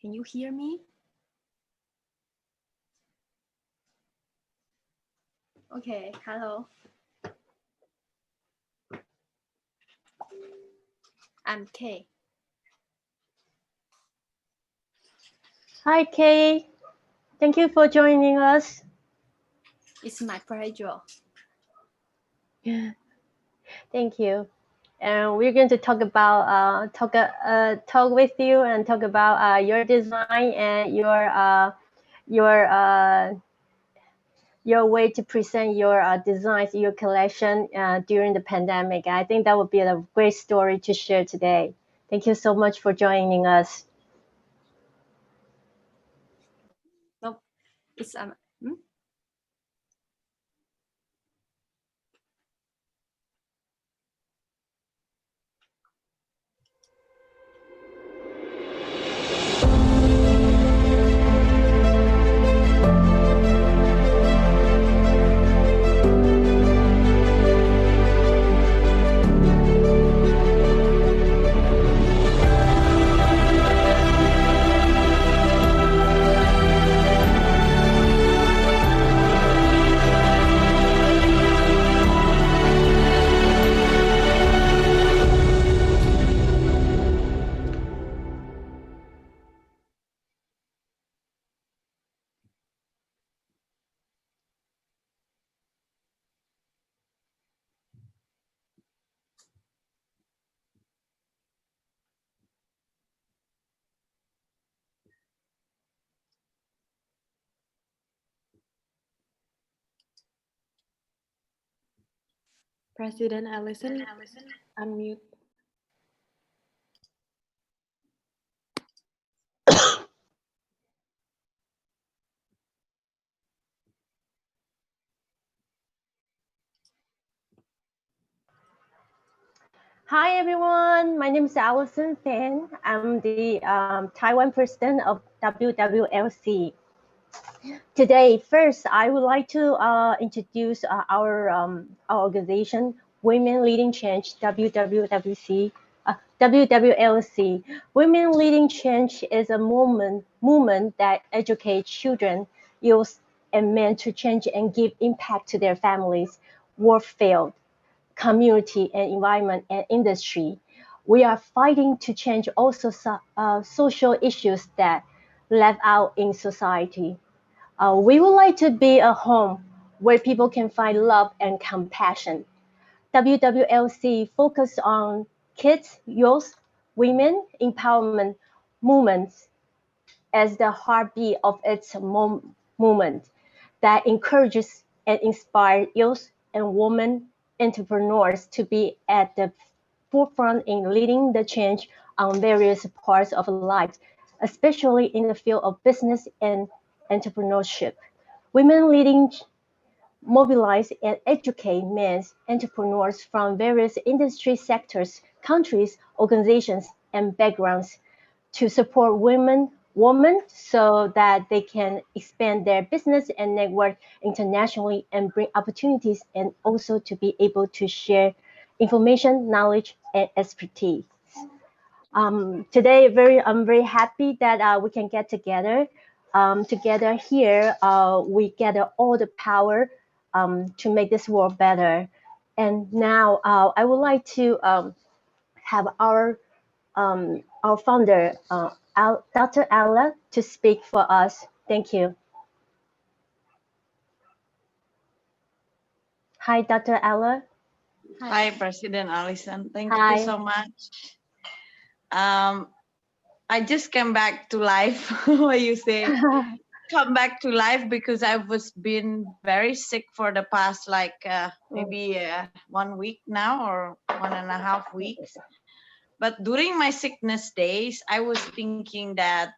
Can you hear me? Okay, hello. I'm Kay. Hi, Kay. Thank you for joining us. It's my pleasure. Thank you. And we're going to talk about talk with you and talk about your design and your way to present your designs, your collection during the pandemic. I think that would be a great story to share today. Thank you so much for joining us. No, it's President Allison, unmute. Hi everyone, my name is Allison Feng. I'm the Taiwan president of WWLC. Today, first, I would like to introduce our organization, Women Leading Change, WWLC. Women Leading Change is a movement that educates children, youth, and men to change and give impact to their families, work field, community and environment and industry. We are fighting to change also social issues that left out in society. We would like to be a home where people can find love and compassion. WWLC focus on kids, youth, women empowerment movements as the heartbeat of its movement that encourages and inspires youth and women entrepreneurs to be at the forefront in leading the change on various parts of life, especially in the field of business and entrepreneurship. Women leading mobilize and educate men entrepreneurs from various industry sectors, countries, organizations, and backgrounds to support women so that they can expand their business and network internationally and bring opportunities and also to be able to share information, knowledge, and expertise. Today, I'm very happy that we can get together. Together here, we gather all the power to make this world better. And now I would like to have our founder, Dr. Ella, to speak for us. Thank you. Hi, Dr. Ella. Hi, President Allison. Thank Hi. you so much. I just came back to life. What you say? Come back to life because I was been very sick for the past maybe 1 week now or 1.5 weeks. But during my sickness days, I was thinking that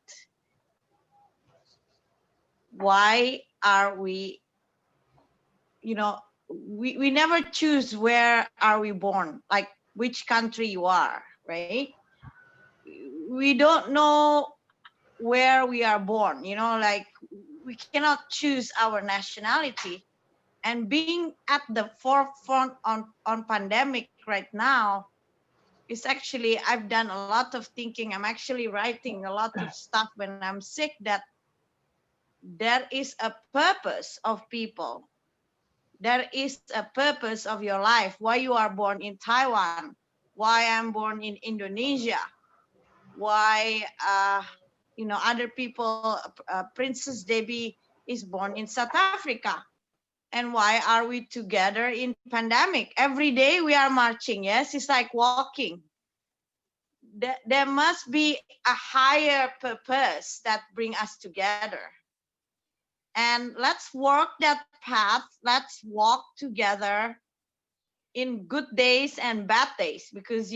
why are we, we never choose where are we born, like which country you are, right? We don't know where we are born, like we cannot choose our nationality. And being at the forefront on pandemic right now, is actually, I've done a lot of thinking. I'm actually writing a lot of stuff when I'm sick, that there is a purpose of people. There is a purpose of your life, why you are born in Taiwan, why I'm born in Indonesia, why other people, Princess Debbie is born in South Africa, and why are we together in pandemic? Every day we are marching. Yes, it's like walking. There must be a higher purpose that bring us together, and let's walk that path. Let's walk together in good days and bad days, because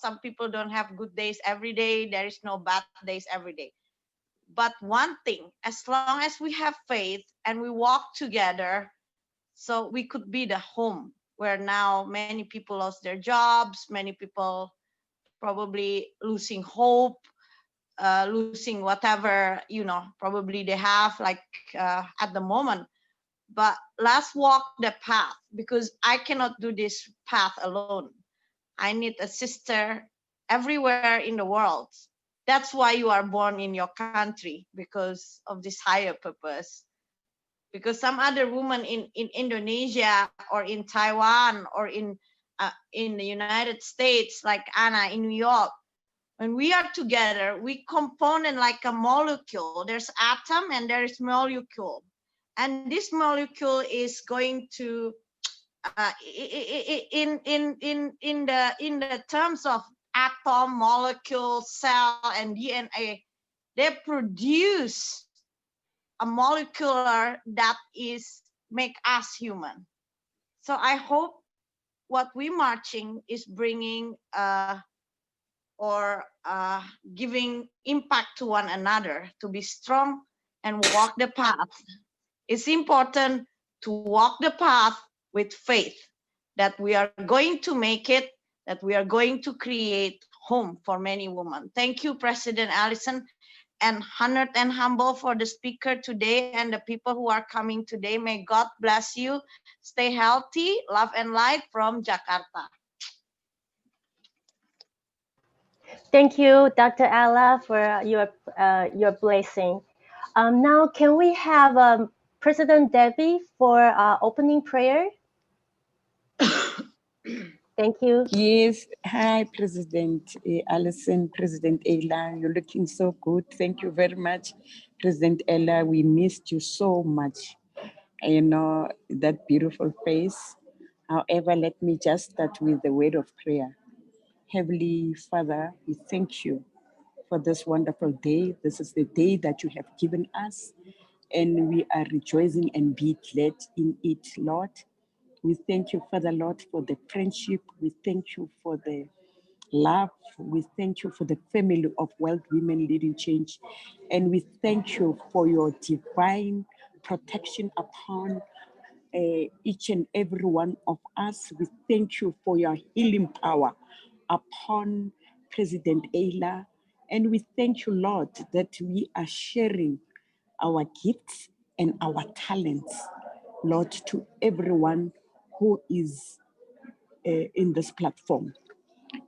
some people don't have good days every day. There is no bad days every day. But one thing, as long as we have faith and we walk together, so we could be the home where now many people lost their jobs, many people probably losing hope, losing whatever probably they have, like at the moment. But let's walk the path, because I cannot do this path alone. I need a sister everywhere in the world. That's why you are born in your country, because of this higher purpose. Because some other woman in Indonesia or in Taiwan or in the United States, like Anna in New York, when we are together, we component like a molecule. There's atom and there is molecule, and this molecule is going to in the terms of atom, molecule, cell, and DNA, they produce a molecular that is make us human. So I hope what we marching is bringing giving impact to one another, to be strong and walk the path. It's important to walk the path with faith that we are going to make it, that we are going to create home for many women. Thank you, President Allison, and honored and humble for the speaker today and the people who are coming today. May God bless you. Stay healthy, love and light from Jakarta. Thank you, Dr. Ella, for your blessing. Now, can we have President Debbie for opening prayer? Thank you. Yes. Hi, President Allison, President Ella. You're looking so good. Thank you very much, President Ella. We missed you so much. That beautiful face. However, let me just start with the word of prayer. Heavenly Father, we thank you for this wonderful day. This is the day that you have given us, and we are rejoicing and be glad in it, Lord. We thank you, Father, Lord, for the friendship. We thank you for the love. We thank you for the family of World Women Leading Change. And we thank you for your divine protection upon each and every one of us. We thank you for your healing power upon President Ayla. And we thank you, Lord, that we are sharing our gifts and our talents, Lord, to everyone who is in this platform.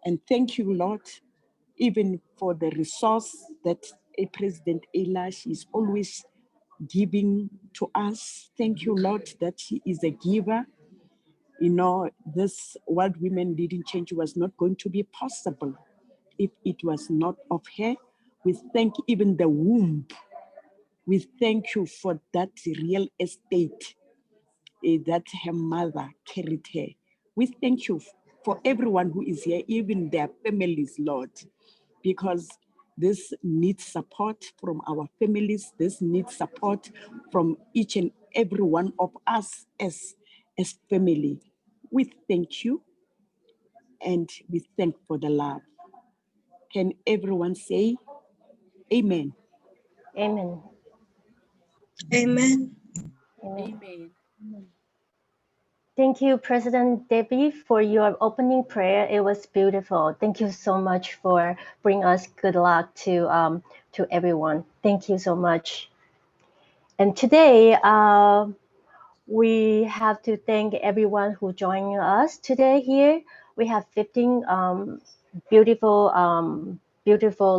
And thank you, Lord, even for the resource that President Elias is always giving to us. Thank you, Lord, that he is a giver. This World Women Leading Change was not going to be possible if it was not of her. We thank even the womb. We thank you for that real estate that her mother carried her. We thank you for everyone who is here, even their families, Lord, because this needs support from our families. This needs support from each and every one of us as family. We thank you, and we thank for the love. Can everyone say amen? Amen. Amen. Amen. Amen. Thank you, President Debbie, for your opening prayer. It was beautiful. Thank you so much for bringing us good luck to everyone. Thank you so much. And today, we have to thank everyone who joined us today here. we have 15 beautiful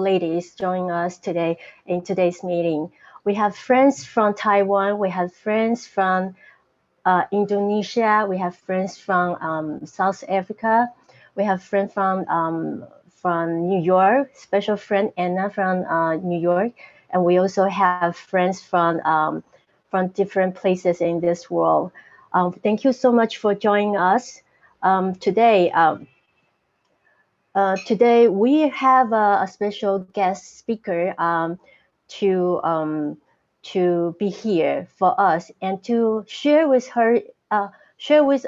ladies joining us today in today's meeting. We have friends from Taiwan. We have friends from Indonesia. We have friends from South Africa. We have friends from New York. Special friend Anna from New York, and we also have friends from different places in this world. Thank you so much for joining us today. Today we have a special guest speaker to be here for us and to share with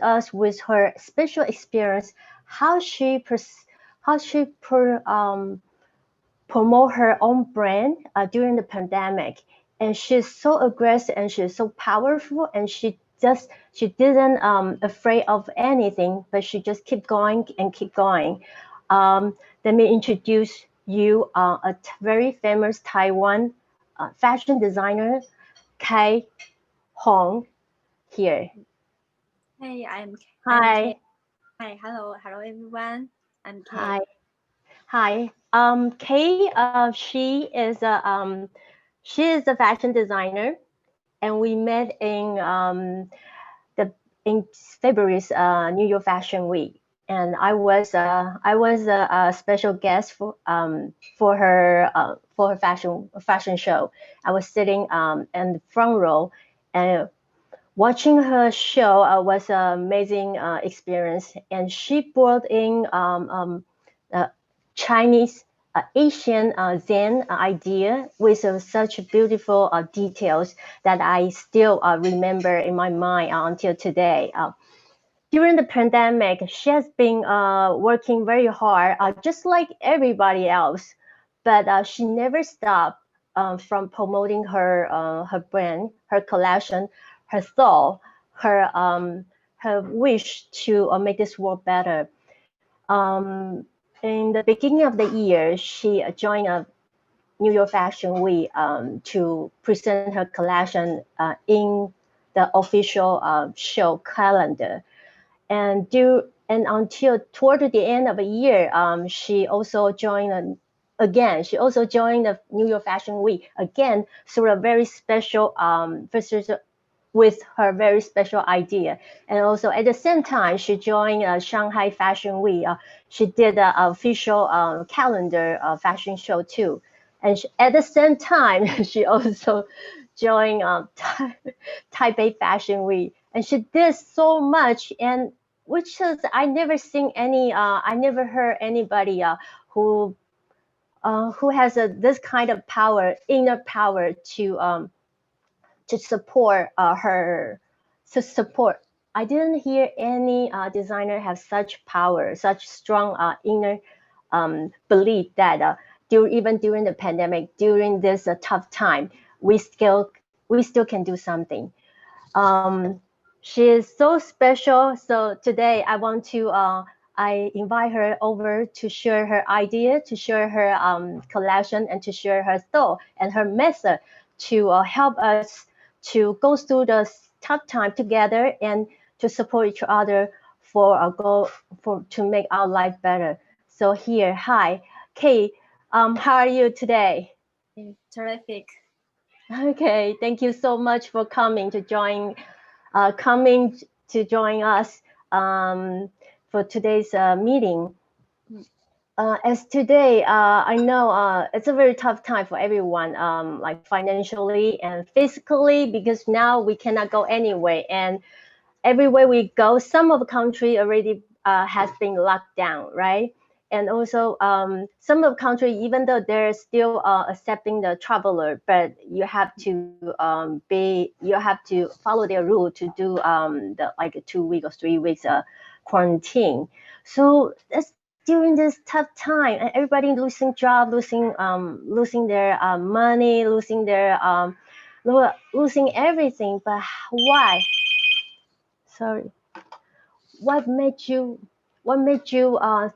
us with her special experience how she promote her own brand during the pandemic. And she's so aggressive and she's so powerful, and she didn't afraid of anything, but she just keep going and keep going. Let me introduce you a very famous Taiwan fashion designer, Houng, here. Hey, I'm Hi. Kay. Hi, hello everyone. I'm Kay. Hi. Hi. Kay, she is a fashion designer, and we met in February's New York Fashion Week, and I was a special guest for her fashion show. I was sitting in the front row, and watching her show was an amazing experience. And she brought in Chinese, Asian Zen idea with such beautiful details that I still remember in my mind until today. During the pandemic, she has been working very hard, just like everybody else, but she never stopped from promoting her brand, her collection, her thought, her wish to make this world better. In the beginning of the year, she joined a New York Fashion Week to present her collection in the official show calendar. And until toward the end of the year, she also joined the New York Fashion Week again through a very special with her very special idea. And also at the same time, she joined Shanghai Fashion Week. She did an official calendar fashion show too. And at the same time, she also joined Taipei Fashion Week. And she did so much, and which is I never heard anybody who has this kind of power, inner power to support her, to support. I didn't hear any designer have such power, such strong inner belief that even during the pandemic, during this tough time, we still can do something. She is so special. So today I invite her over to share her idea, to share her collection, and to share her thought and her method to help us to go through the tough time together and to support each other for a goal to make our life better. So here, hi, Kay, how are you today? Terrific. Okay, thank you so much for coming to join us for today's meeting. As today, I know it's a very tough time for everyone, like financially and physically, because now we cannot go anywhere, and everywhere we go, some of the country already has been locked down, right? And also some of the country, even though they're still accepting the traveler, but you have to follow their rule to do the like a 2 week or 3 weeks quarantine. So that's during this tough time, and everybody losing job, losing their money, losing everything. But why? Sorry. What made you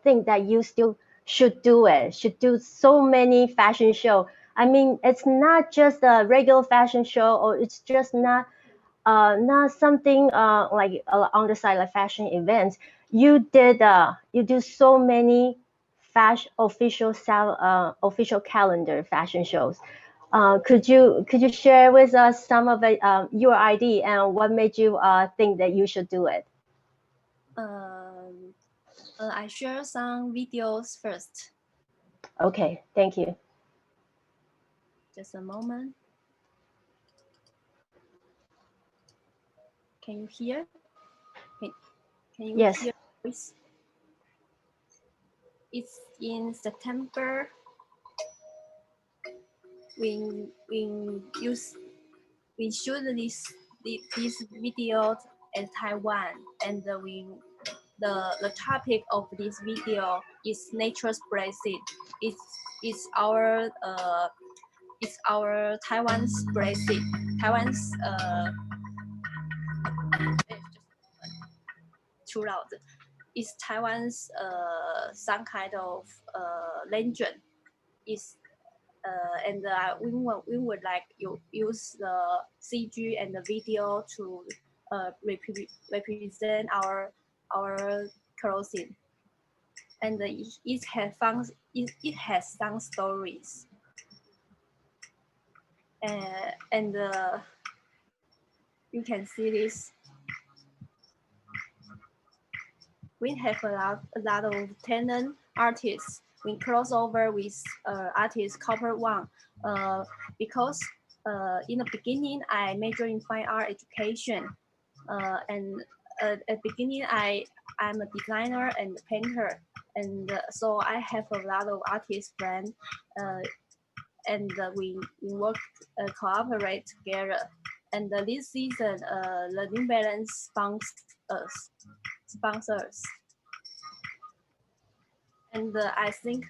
think that you still should do it? Should do so many fashion show? I mean, it's not just a regular fashion show, or it's just not something like on the side like fashion events. you do so many official calendar fashion shows. Could you share with us some of your idea and what made you think that you should do it? I share some videos first. Okay, thank you. Just a moment. Can you hear? Can you Yes. hear voice? It's in September. We shoot this video in Taiwan, and the topic of this video is nature's blessing. It's our Taiwan's blessing. Taiwan's too loud. It's Taiwan's some kind of legend. And we would like you use the CG and the video to represent our clothing, and it has some stories, and you can see this. We have a lot of talent artists. We crossover with artist Copper Wang because in the beginning I major in fine art education, and at the beginning I'm a designer and painter, and so I have a lot of artist friends, and we work cooperate together. And this season, the New Balance sponsors. And I think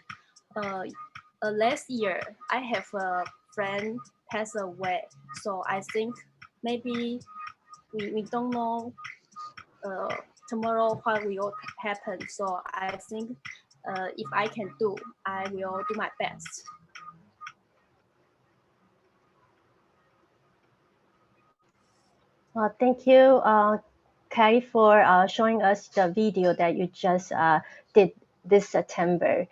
last year I have a friend pass away, so I think maybe we don't know tomorrow what will happen. So I think if I can do, I will do my best. Thank you, Carrie, for showing us the video that you just did this September.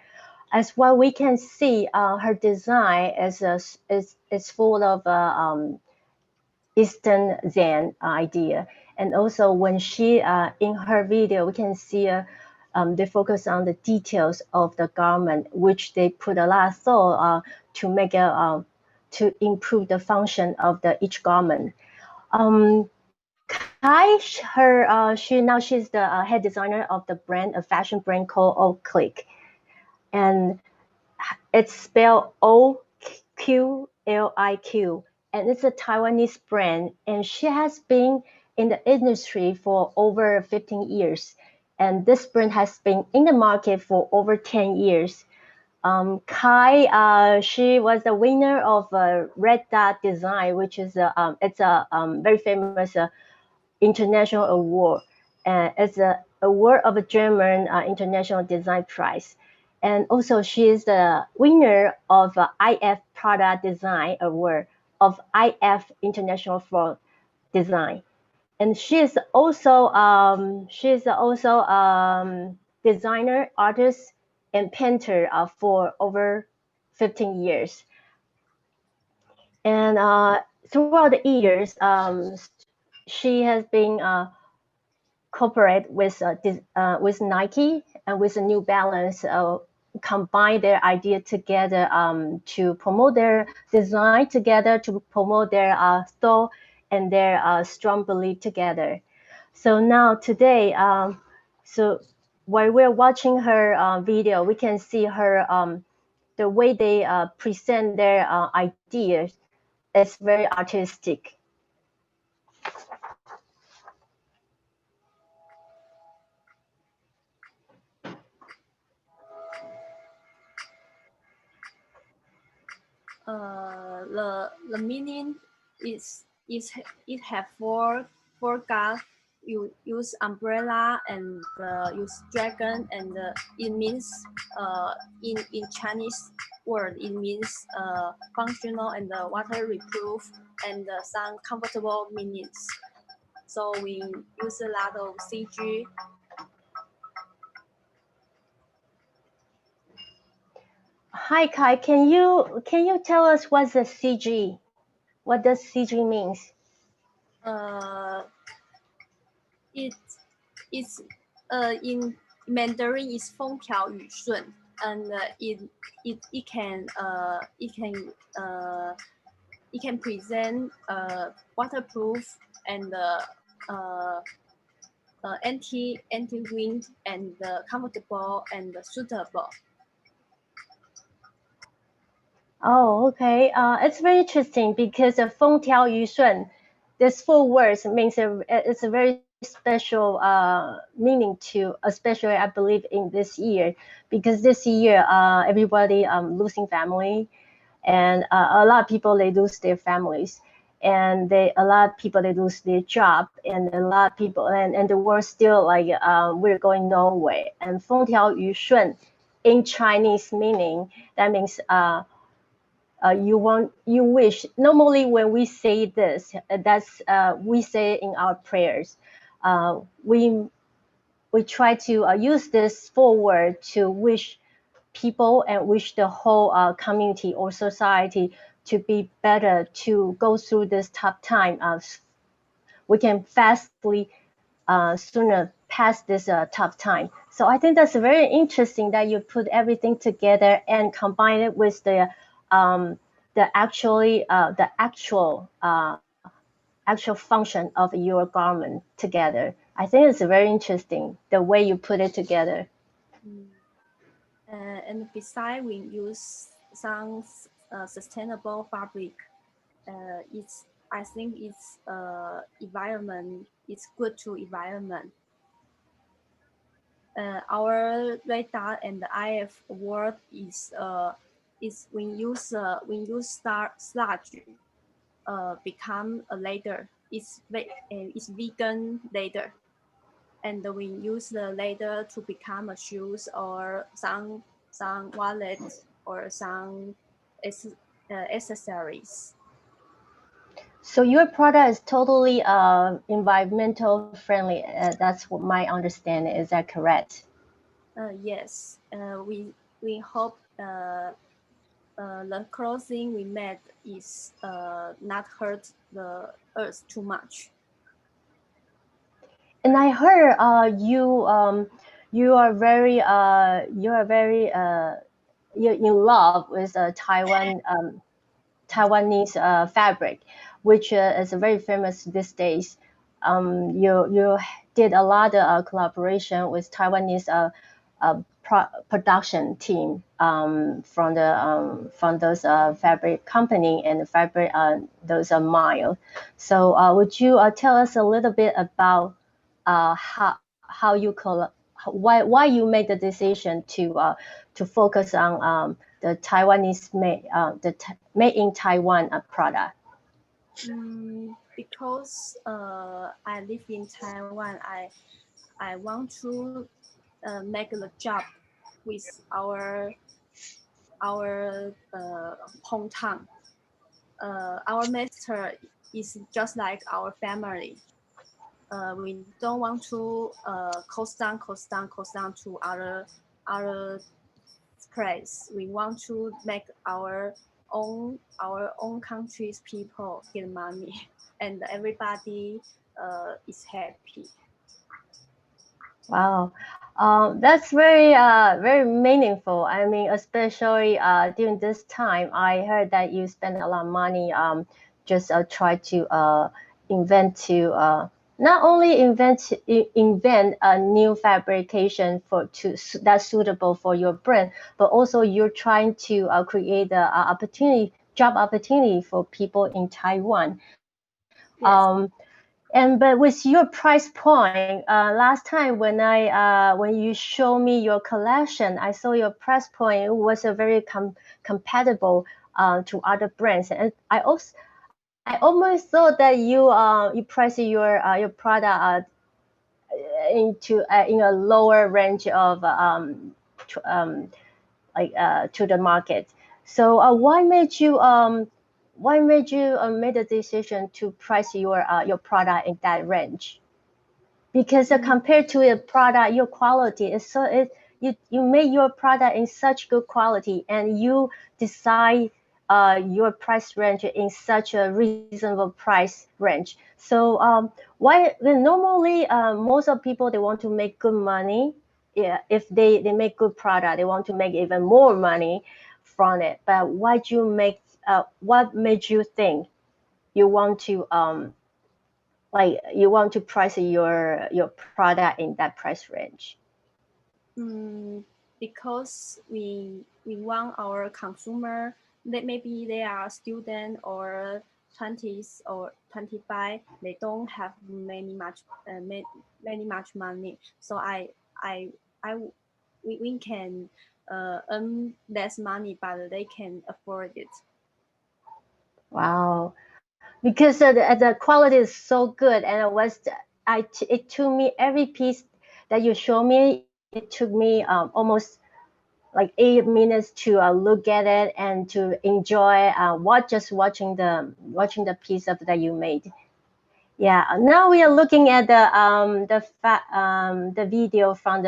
As what we can see, her design is full of Eastern Zen idea, and also when she in her video, we can see they focus on the details of the garment, which they put a lot of thought to make to improve the function of each garment. Kai, she's the head designer of the brand, a fashion brand called Oqliq, and it's spelled Oqliq, and it's a Taiwanese brand. And she has been in the industry for over 15 years, and this brand has been in the market for over 10 years. Kai, she was the winner of Red Dot Design, which is it's a very famous international award, and it's a award of a German International Design Prize. And also she is the winner of IF Product Design Award of IF International for Design. And she is also designer, artist, and painter for over 15 years. And throughout the years, she has been cooperate with Nike and with New Balance, combine their idea together to promote their design together, to promote their thought and their strong belief together. So now today, so while we're watching her video, we can see her the way they present their ideas is very artistic. The meaning is it have four gods. You use umbrella and use dragon, and it means in Chinese word it means functional and waterproof and some comfortable meanings. So we use a lot of CG Hi Kai, can you tell us what's the CG? What does CG means? It's in Mandarin is 风调雨顺 and it can present waterproof and anti wind and comfortable and suitable. Oh, okay. It's very interesting because 风调雨顺, this 4 words means it's a very special meaning to, especially I believe in this year, because this year everybody losing family, and a lot of people they lose their families, and a lot of people they lose their job, and a lot of people and the world still like we're going nowhere. And 风调雨顺 in Chinese meaning that means you wish. Normally when we say this, that's we say it in our prayers. We try to use this 4 word to wish people and wish the whole community or society to be better, to go through this tough time. We can fastly sooner pass this tough time. So I think that's very interesting that you put everything together and combine it with the actual function of your garment together. I think it's very interesting the way you put it together. And besides, we use some sustainable fabric. I think it's environment. It's good to environment. Our radar and the IF word is when use sludge become a leather. It's vegan leather, and we use the leather to become a shoes or some wallet or some accessories. So your product is totally environmental friendly. That's what my understanding. Is that correct? Yes. We hope the clothing we made is not hurt the earth too much. And I heard you are very you're in love with Taiwanese fabric, which is very famous these days. You did a lot of collaboration with Taiwanese production team from those fabric company and fabric those mile. So would you tell us a little bit about how you why you made the decision to focus on the Taiwanese made in Taiwan product? Because I live in Taiwan, I want to make the job with our hometown. Our master is just like our family. We don't want to coast down to other place. We want to make our own country's people get money, and everybody is happy. Wow, that's very meaningful. I mean, especially during this time, I heard that you spend a lot of money just try to invent to not only invent a new fabrication that's suitable for your brand, but also you're trying to create a job opportunity for people in Taiwan. Yes. But with your price point, last time when you show me your collection, I saw your price point was a very compatible to other brands, and I almost thought that you price your product in a lower range of to the market. So why made you made the decision to price your product in that range? Because compared to a product, your quality is you made your product in such good quality, and you decide your price range in such a reasonable price range. So why then normally most of people, they want to make good money. Yeah, if they make good product, they want to make even more money from it. But why'd you make what made you think you want to like you want to price your product in that price range? Because we want our consumer that maybe they are student or 20s or 25, they don't have many much money. So we can earn less money, but they can afford it. Wow, because the quality is so good, and it took me every piece that you show me. It took me almost like 8 minutes to look at it and to enjoy watching the piece of that you made. Yeah. Now we are looking at the video from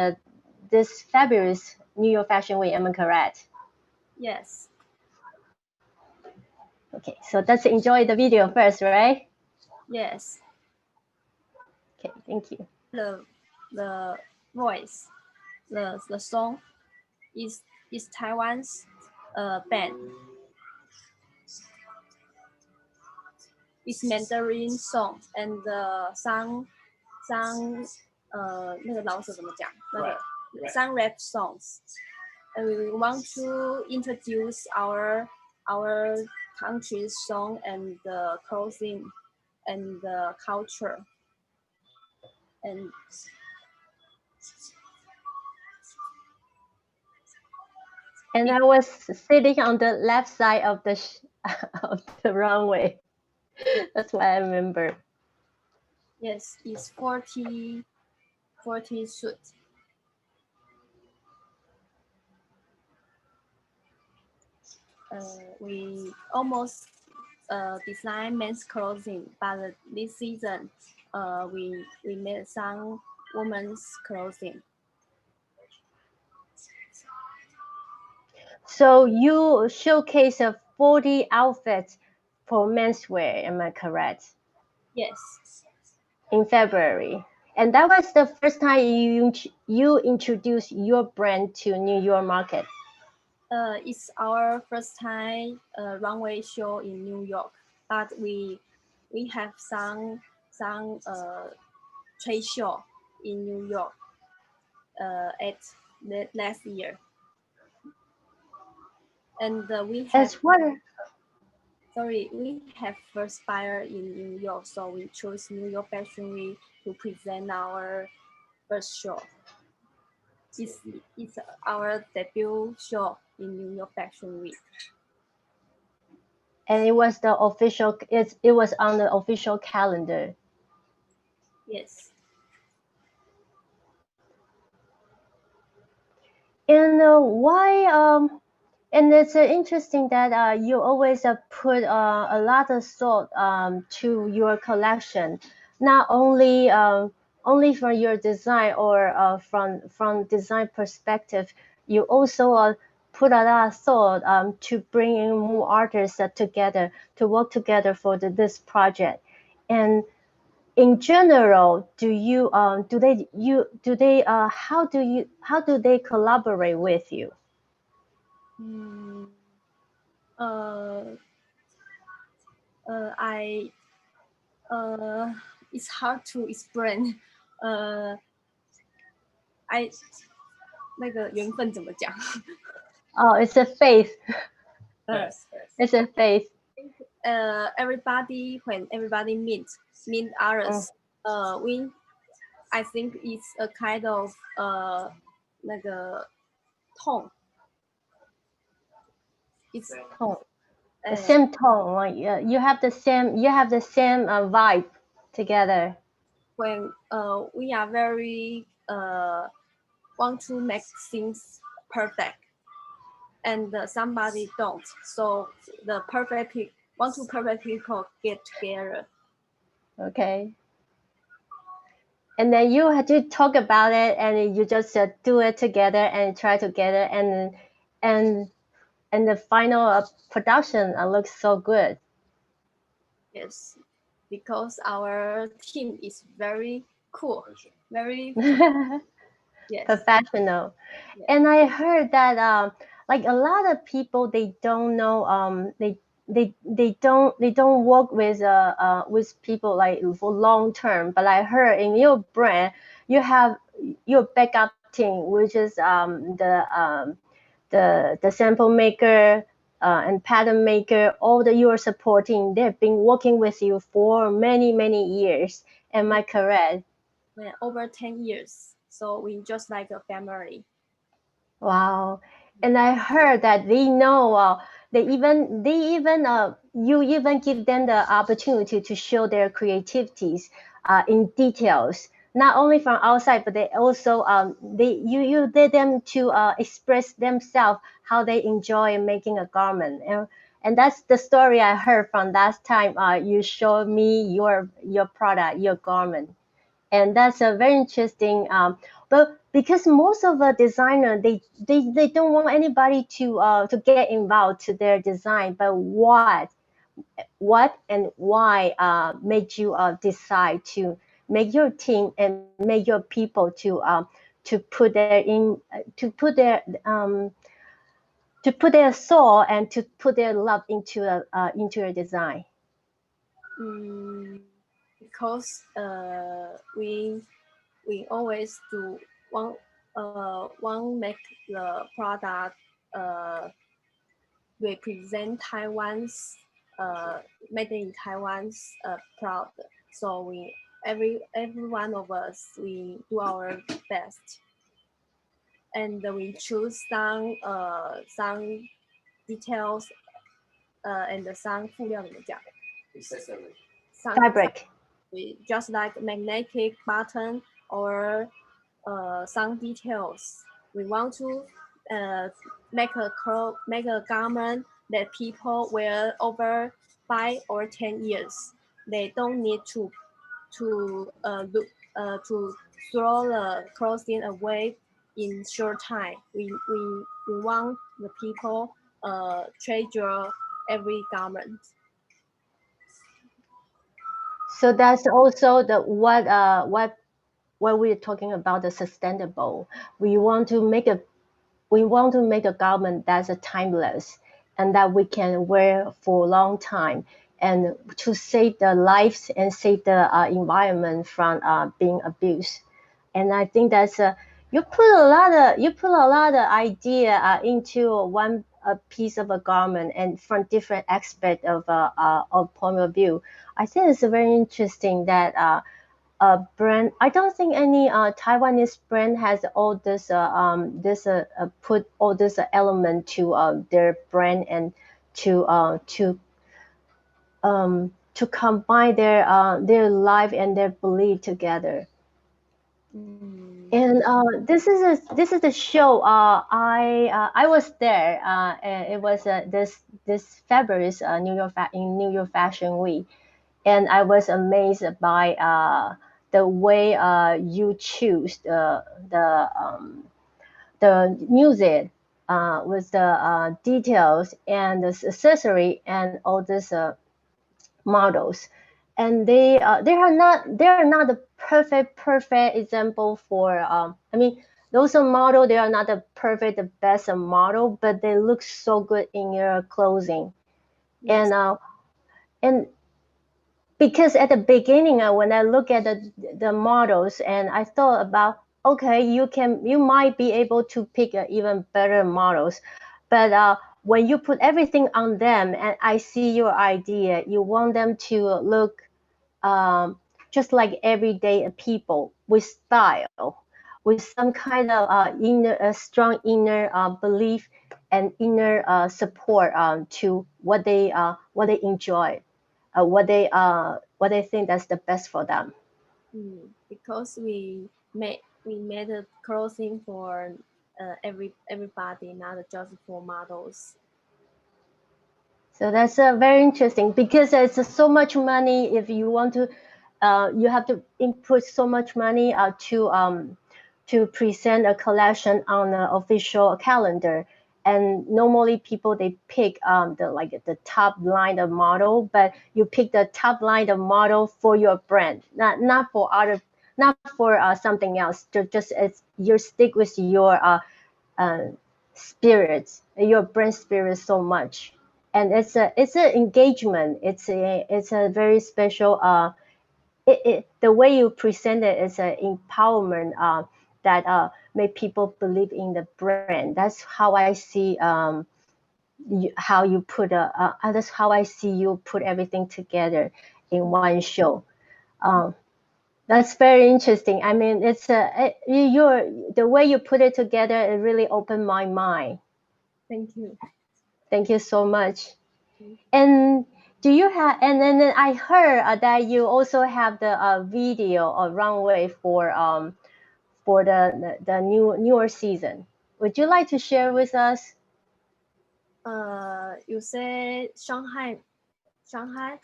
this fabulous New York Fashion Week. Am I correct? Yes. Okay, so let's enjoy the video first, right? Yes. Okay, thank you. The voice, the song is Taiwan's band. It's Mandarin song and the some 那个老舍怎么讲？那个 some rap songs. And we want to introduce our country's song and the clothing and the culture. And I was sitting on the left side of the of the runway. That's what I remember. Yes, it's 40 suit. We almost design men's clothing, but this season we made some women's clothing. So you showcase 40 outfits for menswear, am I correct? Yes. In February. And that was the first time you introduced your brand to New York market. It's our first time runway show in New York, but we have some trade show in New York at the last year, and we have. As what? Sorry, we have first buyer in New York, so we chose New York Fashion Week to present our first show. It's our debut show in New York Fashion Week. And it was the official. It was on the official calendar. Yes. And why? And it's interesting that you always put a lot of thought to your collection, not only only from your design or from design perspective. You also put a lot of thought to bring in more artists together to work together for this project. And in general, how do they collaborate with you? It's hard to explain. 那个缘分怎么讲？ Oh, it's a faith. Yes. It's a faith. When everybody meet others, I think it's a kind of 那个 tone. It's tone. The same tone. Like you have the same vibe together. When we are very want to make things perfect, and somebody don't. So the perfect people get together. Okay. and then you had to talk about it, and you just do it together and try together, and the final production looks so good. Yes, because our team is very cool, very yes. Professional. Yes. And I heard that like a lot of people, they don't know they don't work with people like for long term. But I heard in your brand you have your backup team, which is the sample maker and pattern maker, all that you are supporting. They've been working with you for many years. Am I correct? Yeah, over 10 years. So we just like a family. Wow. And I heard that they know you even give them the opportunity to show their creativities in details, not only from outside, but they also you let them to express themselves how they enjoy making a garment. And that's the story I heard from last time you showed me your product, your garment. And that's a very interesting but because most of the designer they don't want anybody to get involved to their design, but what and why made you decide to make your team and make your people to put their in to put their soul and to put their love into your design? Because we always do one make the product represent Taiwan's made in Taiwan's proud. So we every one of us, we do our best, and we choose some details and some 辅料怎么讲 Fabric. just like magnetic button or some details. We want to make a garment that people wear over 5 or 10 years. They don't need to throw the clothing away in short time. We want the people treasure every garment. So that's also the what we're talking about, the sustainable. We want to make a garment that's timeless and that we can wear for a long time, and to save the lives and save the environment from being abused. And I think that's you put a lot of idea into one piece of a garment, and from different aspect of point of view. I think it's very interesting that brand. I don't think any Taiwanese brand has all this put all this element to their brand, and to combine their life and their belief together. And this is the show. I was there. And it was this February's New York Fashion Week, and I was amazed by the way you choose the music with the details and the accessory and all this models. And they are not the perfect example for I mean, those are model, they are not the perfect, the best model, but they look so good in your clothing. Yes. And because at the beginning when I look at the models, and I thought about, okay, you might be able to pick even better models, but when you put everything on them and I see your idea, you want them to look just like everyday people with style, with some kind of strong inner belief and inner support to what they enjoy, what they think that's the best for them. Because we made a clothing for everybody, not just for models. So that's very interesting, because it's so much money if you want to you have to input so much money to present a collection on an official calendar. And normally people they pick the top line of model, but you pick the top line of model for your brand, not for other, not for something else. Just as you stick with your spirit, your brand spirit so much. And it's an engagement. It's a very special the way you present it is an empowerment that make people believe in the brand. That's how I see how you put that's how I see you put everything together in one show. That's very interesting. I mean, it's the way you put it together. It really opened my mind. Thank you. Thank you so much. And do you have? And then I heard that you also have the video or runway for the newer season. Would you like to share with us? You say Shanghai. Shanghai?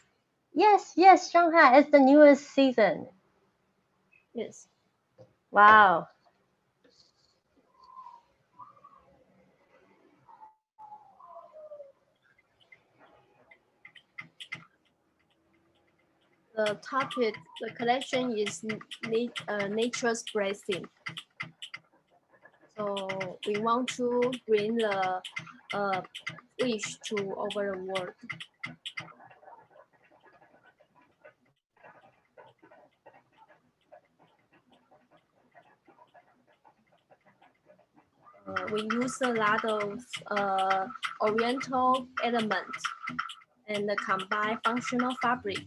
Yes, Shanghai is the newest season. Yes. Wow. The topic, the collection is nature's blessing. So we want to bring the wish to over the world. We use a lot of oriental elements and combine functional fabric.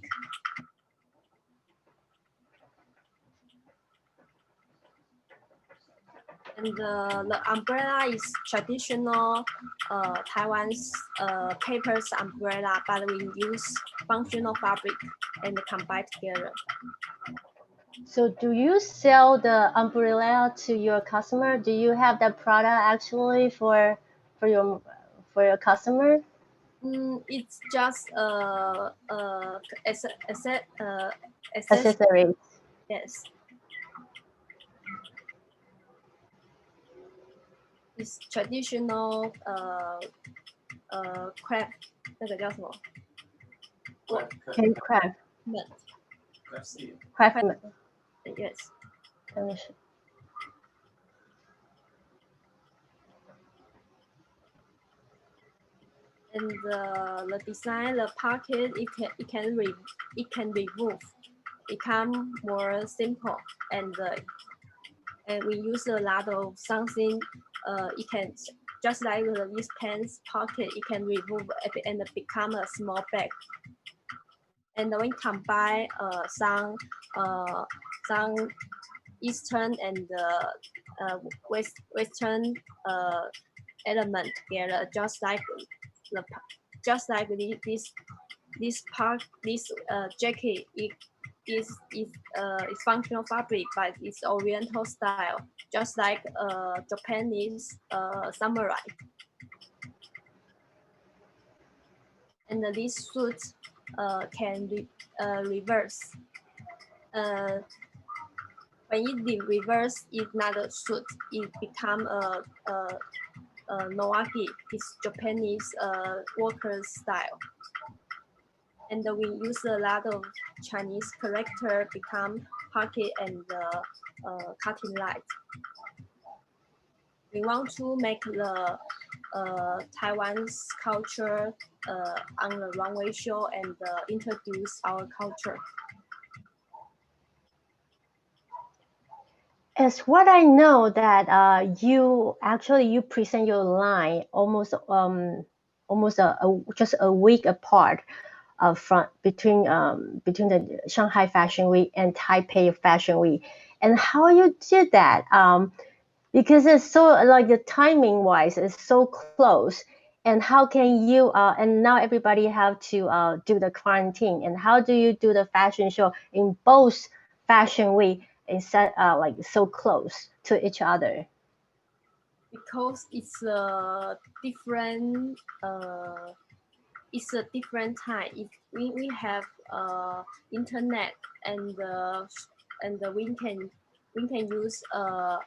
And the umbrella is traditional Taiwan's papers umbrella, but we use functional fabric and combine together. So do you sell the umbrella to your customer? Do you have that product actually for your customer? It's just Accessories. Yes. It's traditional craft， 那个叫什么 ？Handcraft. Craftsman. Yes. And the design, the pocket, it can remove, become more simple, and we use a lot of something. It can just like this pants pocket, it can remove and become a small bag. And we combine some Eastern and Western element together, just like this jacket. Is functional fabric, but it's Oriental style, just like Japanese samurai. And this suit can reverse. When it reverse, it's not a suit. It become a noaki. It's Japanese worker style. And we use a lot of Chinese character become pocket and cutting light. We want to make the Taiwan's culture on the runway show and introduce our culture. As what I know that you present your line almost just a week apart between the Shanghai Fashion Week and Taipei Fashion Week, and how you did that because it's so like the timing wise is so close, and how can you and now everybody have to do the quarantine, and how do you do the fashion show in both Fashion Week instead like so close to each other? Because it's a different it's a different time. If we have internet and we can use a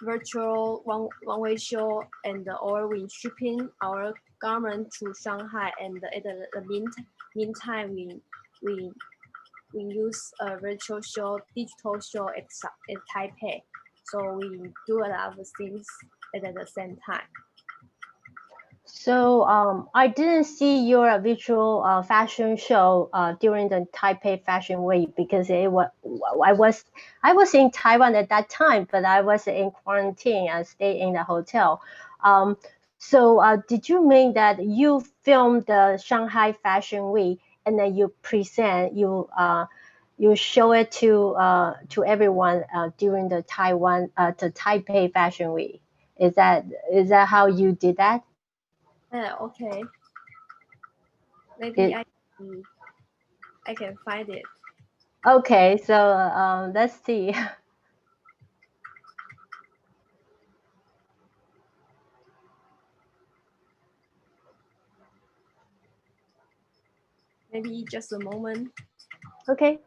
virtual one-way show, and or we shipping our garment to Shanghai, and at the meantime we we use a virtual show, digital show at Taipei. So we do a lot of things at the same time. So I didn't see your virtual fashion show during the Taipei Fashion Week because I was in Taiwan at that time, but I was in quarantine. I stayed in the hotel. So did you mean that you filmed the Shanghai Fashion Week and then you present you show it to everyone during the Taipei Fashion Week? Is that how you did that? Okay. Maybe I can find it. Okay, so let's see. Maybe just a moment. Okay.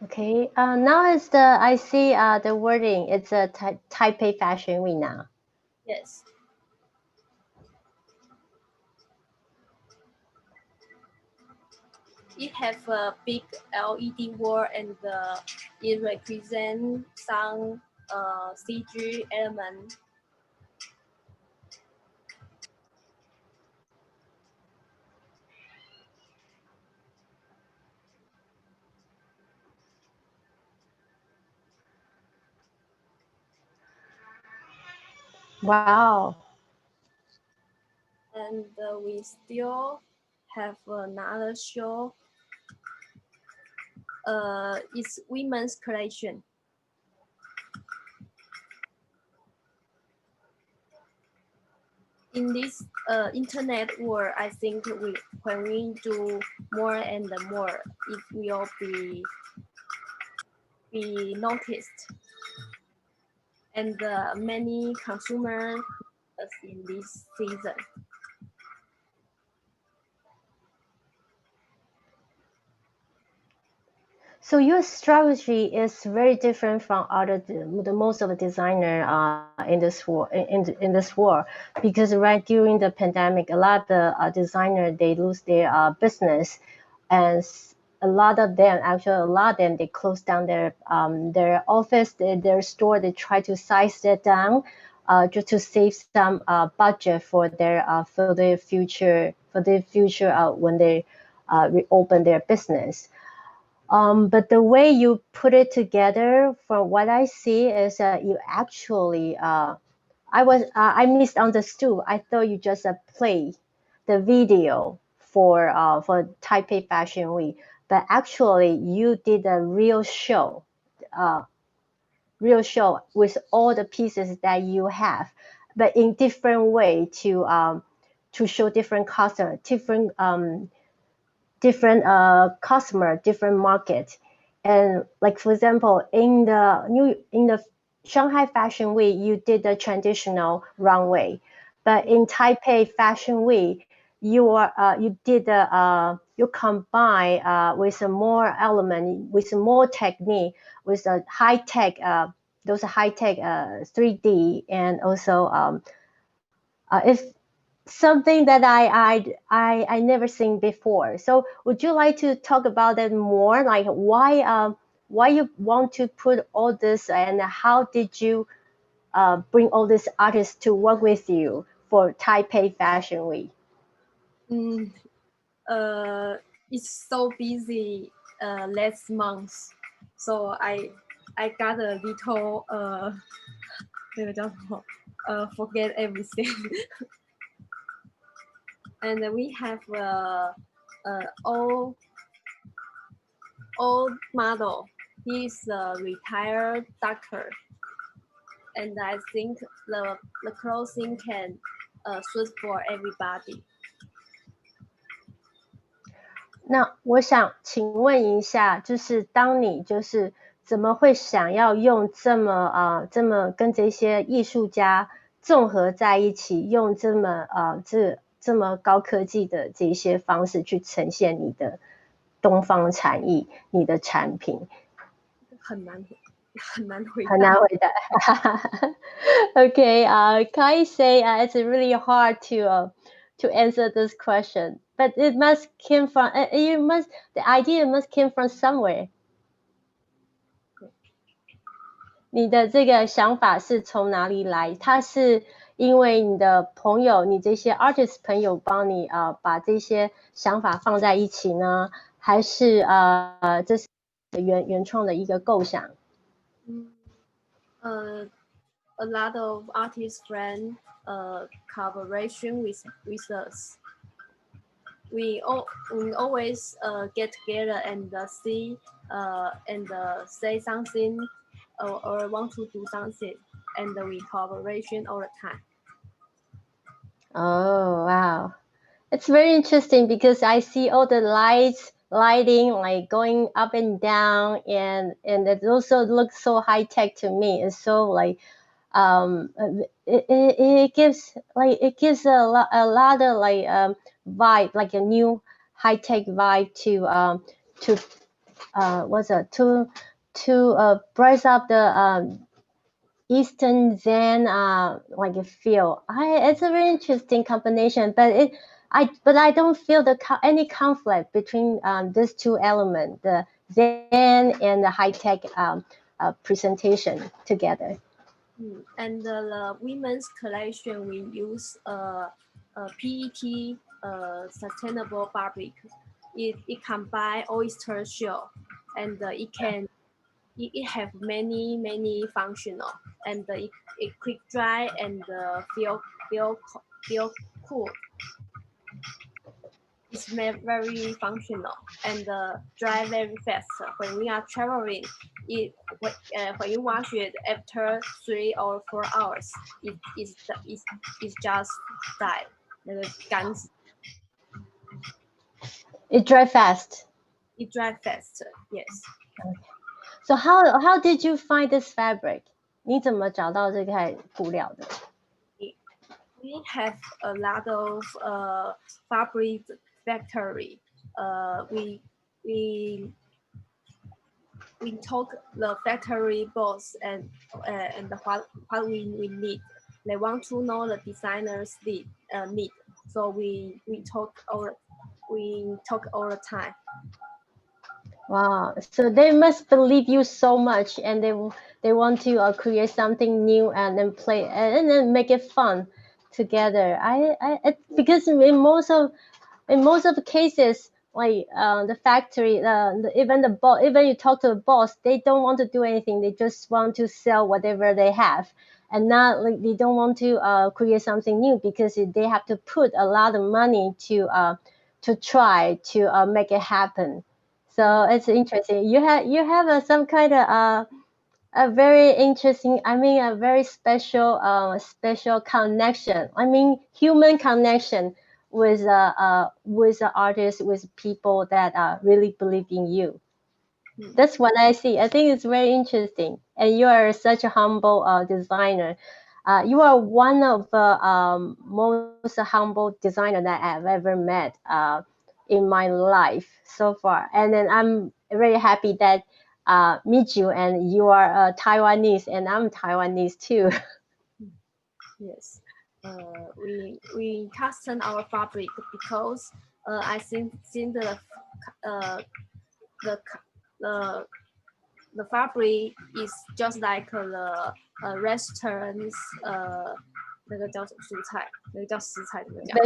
Okay. Now it's I see the wording. It's a Taipei Fashion Week now. Yes. It have a big LED wall, and it represents some CG element. Wow. And we still have another show. It's women's collection. In this internet world, I think when we do more and more, it will be noticed, and many consumers in this season. So your strategy is very different from the most of the designer in this world, because right during the pandemic, a lot of the designer they lose their business, and a lot of them they close down their office, their store. They try to size it down, just to save some budget for their future when they reopen their business. But the way you put it together, from what I see, is you actually, I misunderstood. I thought you just play the video for Taipei Fashion Week, but actually you did a uh, real show with all the pieces that you have, but in different way to show different customer, different customer, different market. And like for example, in the Shanghai Fashion Week, you did the traditional runway, but in Taipei Fashion Week, you combine with some more element, with some more technique, with a high tech those high tech 3D, and also if something that I never seen before. So would you like to talk about that more? Like why you want to put all this, and how did you bring all these artists to work with you for Taipei Fashion Week? It's so busy last month, so I got a little 那个叫什么forget everything. And we have old model. He's a retired doctor, and I think the clothing can suit for everybody. 那我想请问一下，就是当你就是怎么会想要用这么跟这些艺术家综合在一起，用这么高科技的这些方式去呈现你的东方产艺，你的产品？很难回答。很难回答。Okay, can I say it's really hard to answer this question, but it must came from the idea must came from somewhere. 你的这个想法是从哪里来？它是因为你的朋友，你这些 artist 朋友帮你把这些想法放在一起呢，还是这是原创的一个构想？ A lot of artist friends collaboration with us. We always get together and see and say something or want to do something, and we collaboration all the time. Oh wow, it's very interesting because I see all the lighting like going up and down, and it also looks so high tech to me. It's so like it gives a lot of like vibe, like a new high tech vibe to brace up the Eastern Zen like a feel. It's a very interesting combination, but I don't feel any conflict between these two elements, the Zen and the high tech presentation together. And the women's collection, we use PET sustainable fabric. It combine oyster shell, and it have many functional, and it quick dry and feel cool. It's very functional and dry very fast. When we are traveling, when you wash it after 3 or 4 hours, it's just dry. It dry fast. It dry fast. Yes. Okay. So how did you find this fabric? 你怎么找到这块布料的？ We have a lot of fabric factory. We talk the factory boss and what we need. They want to know the designers need. So we talk all the time. Wow, so they must believe you so much, and they want to create something new and then play and then make it fun together. Because in most of the cases, like the factory, even you talk to the boss, they don't want to do anything. They just want to sell whatever they have, and not like they don't want to create something new because they have to put a lot of money to try to make it happen. So it's interesting. You have some kind of a very interesting. I mean, a very special connection. I mean, human connection with the artists, with people that really believe in you. That's what I see. I think it's very interesting. And you are such a humble designer. You are one of the most humble designer that I've ever met in my life so far. And then I'm very happy that meet you, and you are Taiwanese and I'm Taiwanese too. Yes, we custom our fabric because I think the fabric is just like the restaurants 那个叫什么蔬菜，那个叫食材怎么讲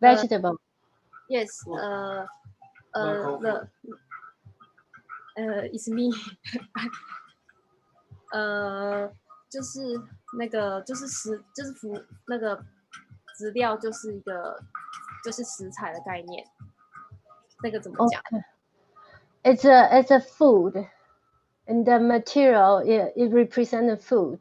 vegetable.？Yes，it's me 就是那个就是那个质料就是一个就是食材的概念，那个怎么讲 Okay. It's a food, and the material it represents the food.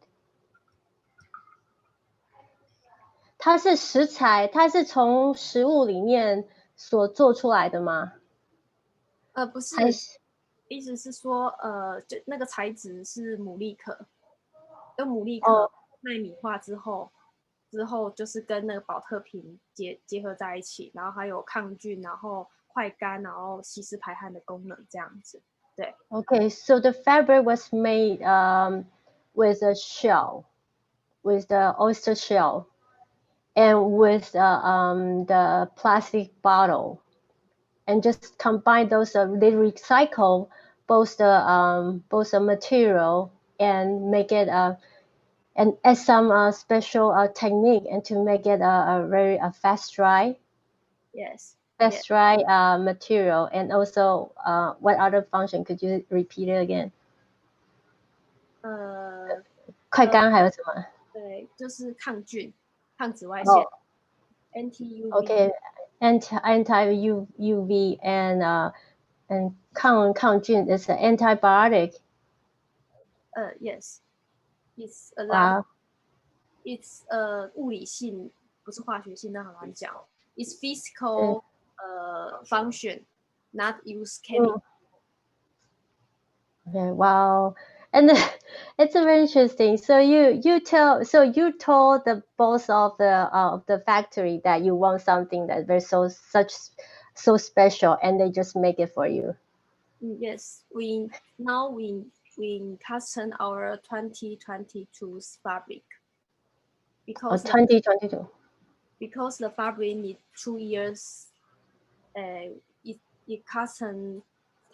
它是食材，它是从食物里面所做出来的吗？不是还是意思是说就那个材质是牡蛎壳，用牡蛎哦壳纳米化之后就是跟那个保特瓶结合在一起，然后还有抗菌，然后快干，然后吸湿排汗的功能这样子。对 Okay, so the fabric was made with a shell, with the oyster shell, and with the plastic bottle, and just combine those. They recycle both the material and make it and add some special technique and to make it a very fast dry yes material. And also what other function could you repeat it again? 快干还有什么？对，就是抗菌、抗紫外线、anti UV。 Okay, anti UV and 抗菌 is an antibiotic. Yes, it's a lot. Wow. It's 物理性，不是化学性，那很难讲。It's physical function, not use chemical. Okay, wow. And it's very interesting. So you told the boss of the factory that you want something that very so special, and they just make it for you. Yes, we custom our 2022 fabric because 2022. because the fabric need 2 years. It custom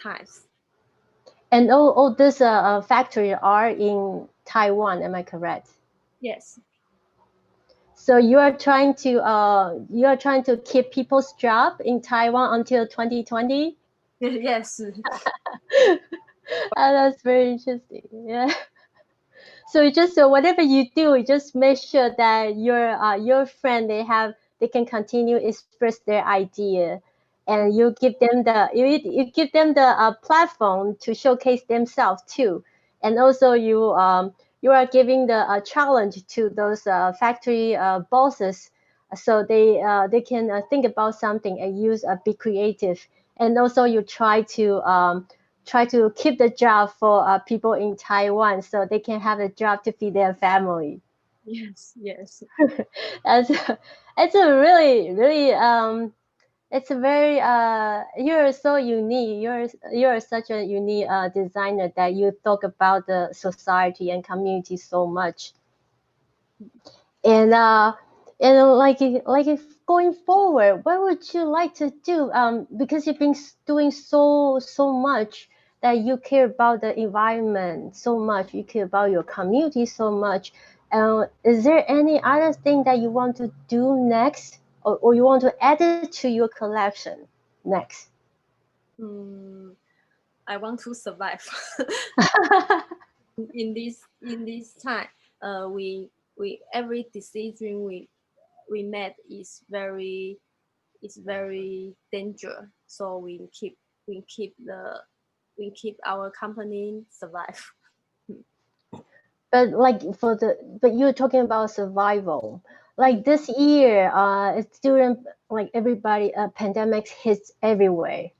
times. And all this factory are in Taiwan, am I correct? Yes. So you are trying to keep people's job in Taiwan until 2020? Yes. That's very interesting. Yeah. So whatever you do, you just make sure that your friend they can continue express their idea, and you give them the platform to showcase themselves too, and also you are giving the challenge to those factory bosses, so they can think about something and be creative, and also you try to keep the job for people in Taiwan so they can have a job to feed their family. Yes. It's a really it's a very you're so unique. You're such a unique designer that you talk about the society and community so much. And like if going forward, what would you like to do? Because you've been doing so much, that you care about the environment so much, you care about your community so much. Is there any other thing that you want to do next, or you want to add it to your collection next? I want to survive. in this time, we every decision we made is very dangerous. So we keep our company survive. But you're talking about survival. Like this year, it's during like everybody, pandemics hits everywhere,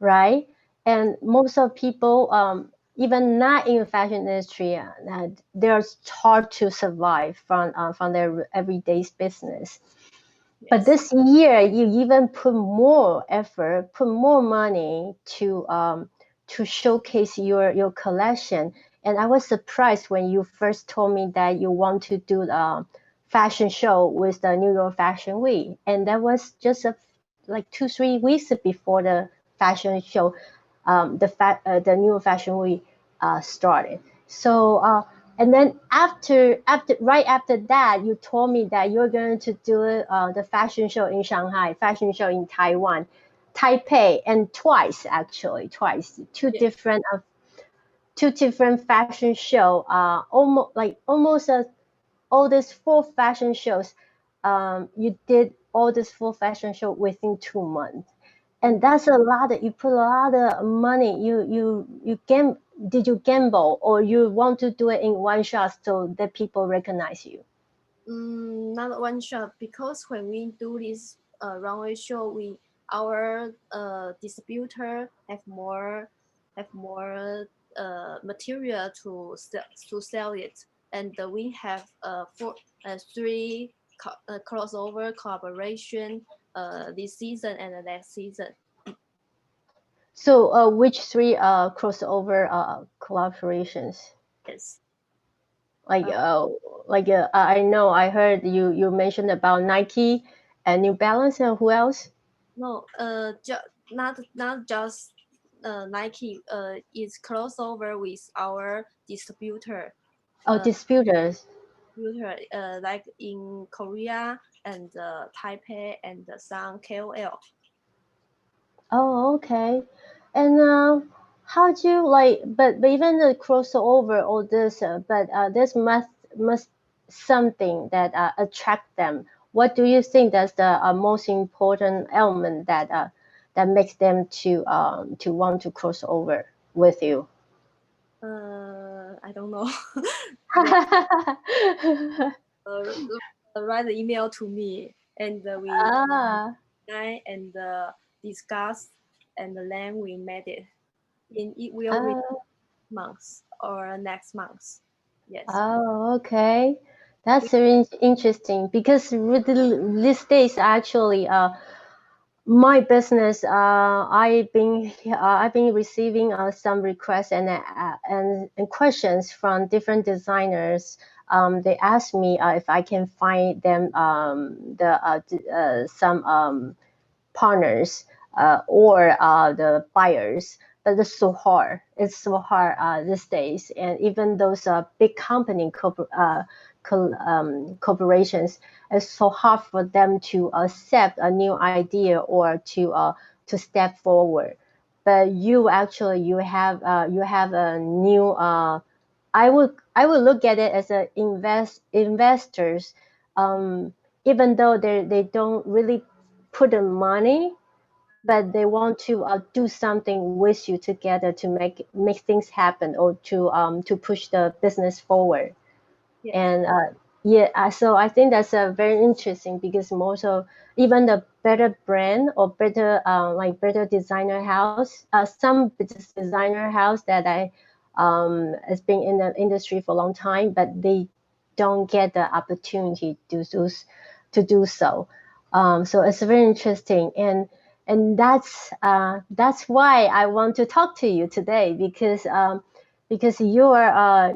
right? And most of people, even not in the fashion industry, they're hard to survive from their everyday business. Yes. But this year, you even put more effort, put more money to showcase your collection. And I was surprised when you first told me that you want to do the fashion show with the New York Fashion Week, and that was just like 2-3 weeks before the fashion show, the New York Fashion Week started. So And then right after that, you told me that you're going to do the fashion show in Shanghai, fashion show in Taiwan, Taipei, and twice, two Yes. different fashion show. Almost all these 4 fashion shows. You did all this 4 fashion show within 2 months. And that's a lot. You put a lot of money. Did you gamble, or you want to do it in one shot so that people recognize you? Not one shot, because when we do this runway show, our distributor have more material to sell it, and we have 3 crossover collaboration this season and the next season. So, which 3 crossover collaborations? Yes. Like, I know I heard you mentioned about Nike and New Balance, and who else? No, not just Nike. It's crossover with our distributor. Oh, distributors. Like in Korea and Taipei and some KOL. Oh, okay. And how do you like? But even the crossover, all this, this must something that attract them. What do you think that's the most important element that makes them to want to cross over with you? I don't know. Write an email to me, and we and discuss, and then we made it. It will be months or next month. Yes. Oh, okay. That's very interesting because these days actually my business I've been receiving some requests and questions from different designers. They ask me if I can find them some partners or the buyers, but it's so hard. It's so hard these days, and even those big corporations, it's so hard for them to accept a new idea or to step forward. But you actually you have a new. I would look at it as a investors, even though they don't really put the money, but they want to do something with you together to make things happen, or to push the business forward. Yes. And so I think that's very interesting because most of even the better brand or better better designer house, some designer house that I has been in the industry for a long time, but they don't get the opportunity to do so. So it's very interesting, and that's why I want to talk to you today, because you are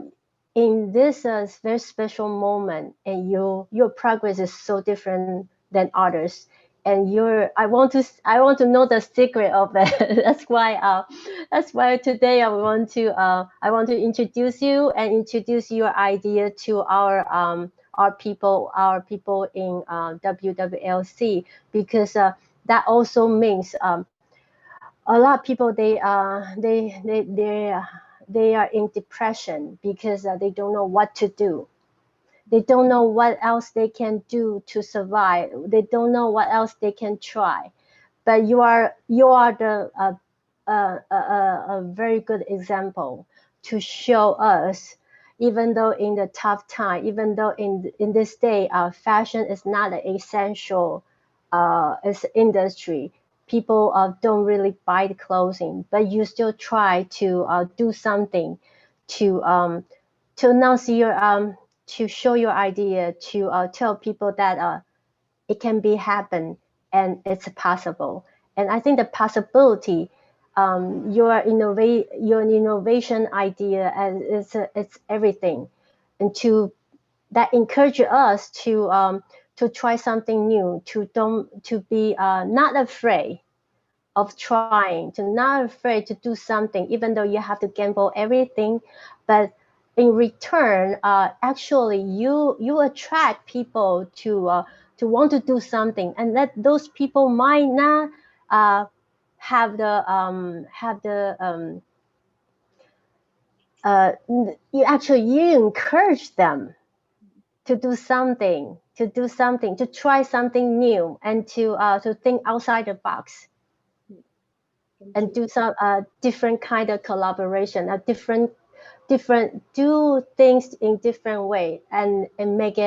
in this very special moment, and your progress is so different than others, and I want to know the secret of it. That's why today I want to introduce you and introduce your idea to our people in WWLC, because that also means a lot of people they are in depression because they don't know what to do. They don't know what else they can do to survive. They don't know what else they can try. But you are a very good example to show us, even though in the tough time, even though in this day, fashion is not an essential industry. People don't really buy the clothing, but you still try to do something to announce your to show your idea, to tell people that it can be happen and it's possible. And I think the possibility, your innovation idea, and it's everything, and that encourage us to try something new, to be not afraid of trying, to not afraid to do something, even though you have to gamble everything, but in return, actually you attract people to want to do something, and that those people might not have the you encourage them to do something, to try something new, and to think outside the box, and do some different kind of collaboration, a different do things in different way, and make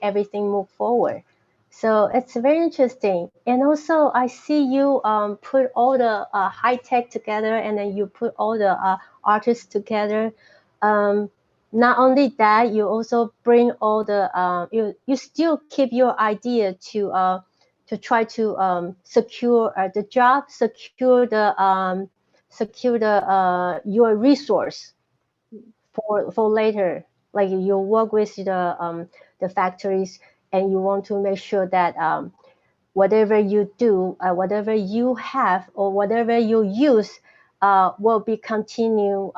everything move forward. So it's very interesting. And also I see you put all the high tech together, and then you put all the artists together. Not only that, you also bring all the you still keep your idea to try to secure the job, secure the your resource for later. Like you work with the factories, and you want to make sure that whatever you do, whatever you have, or whatever you use will be continue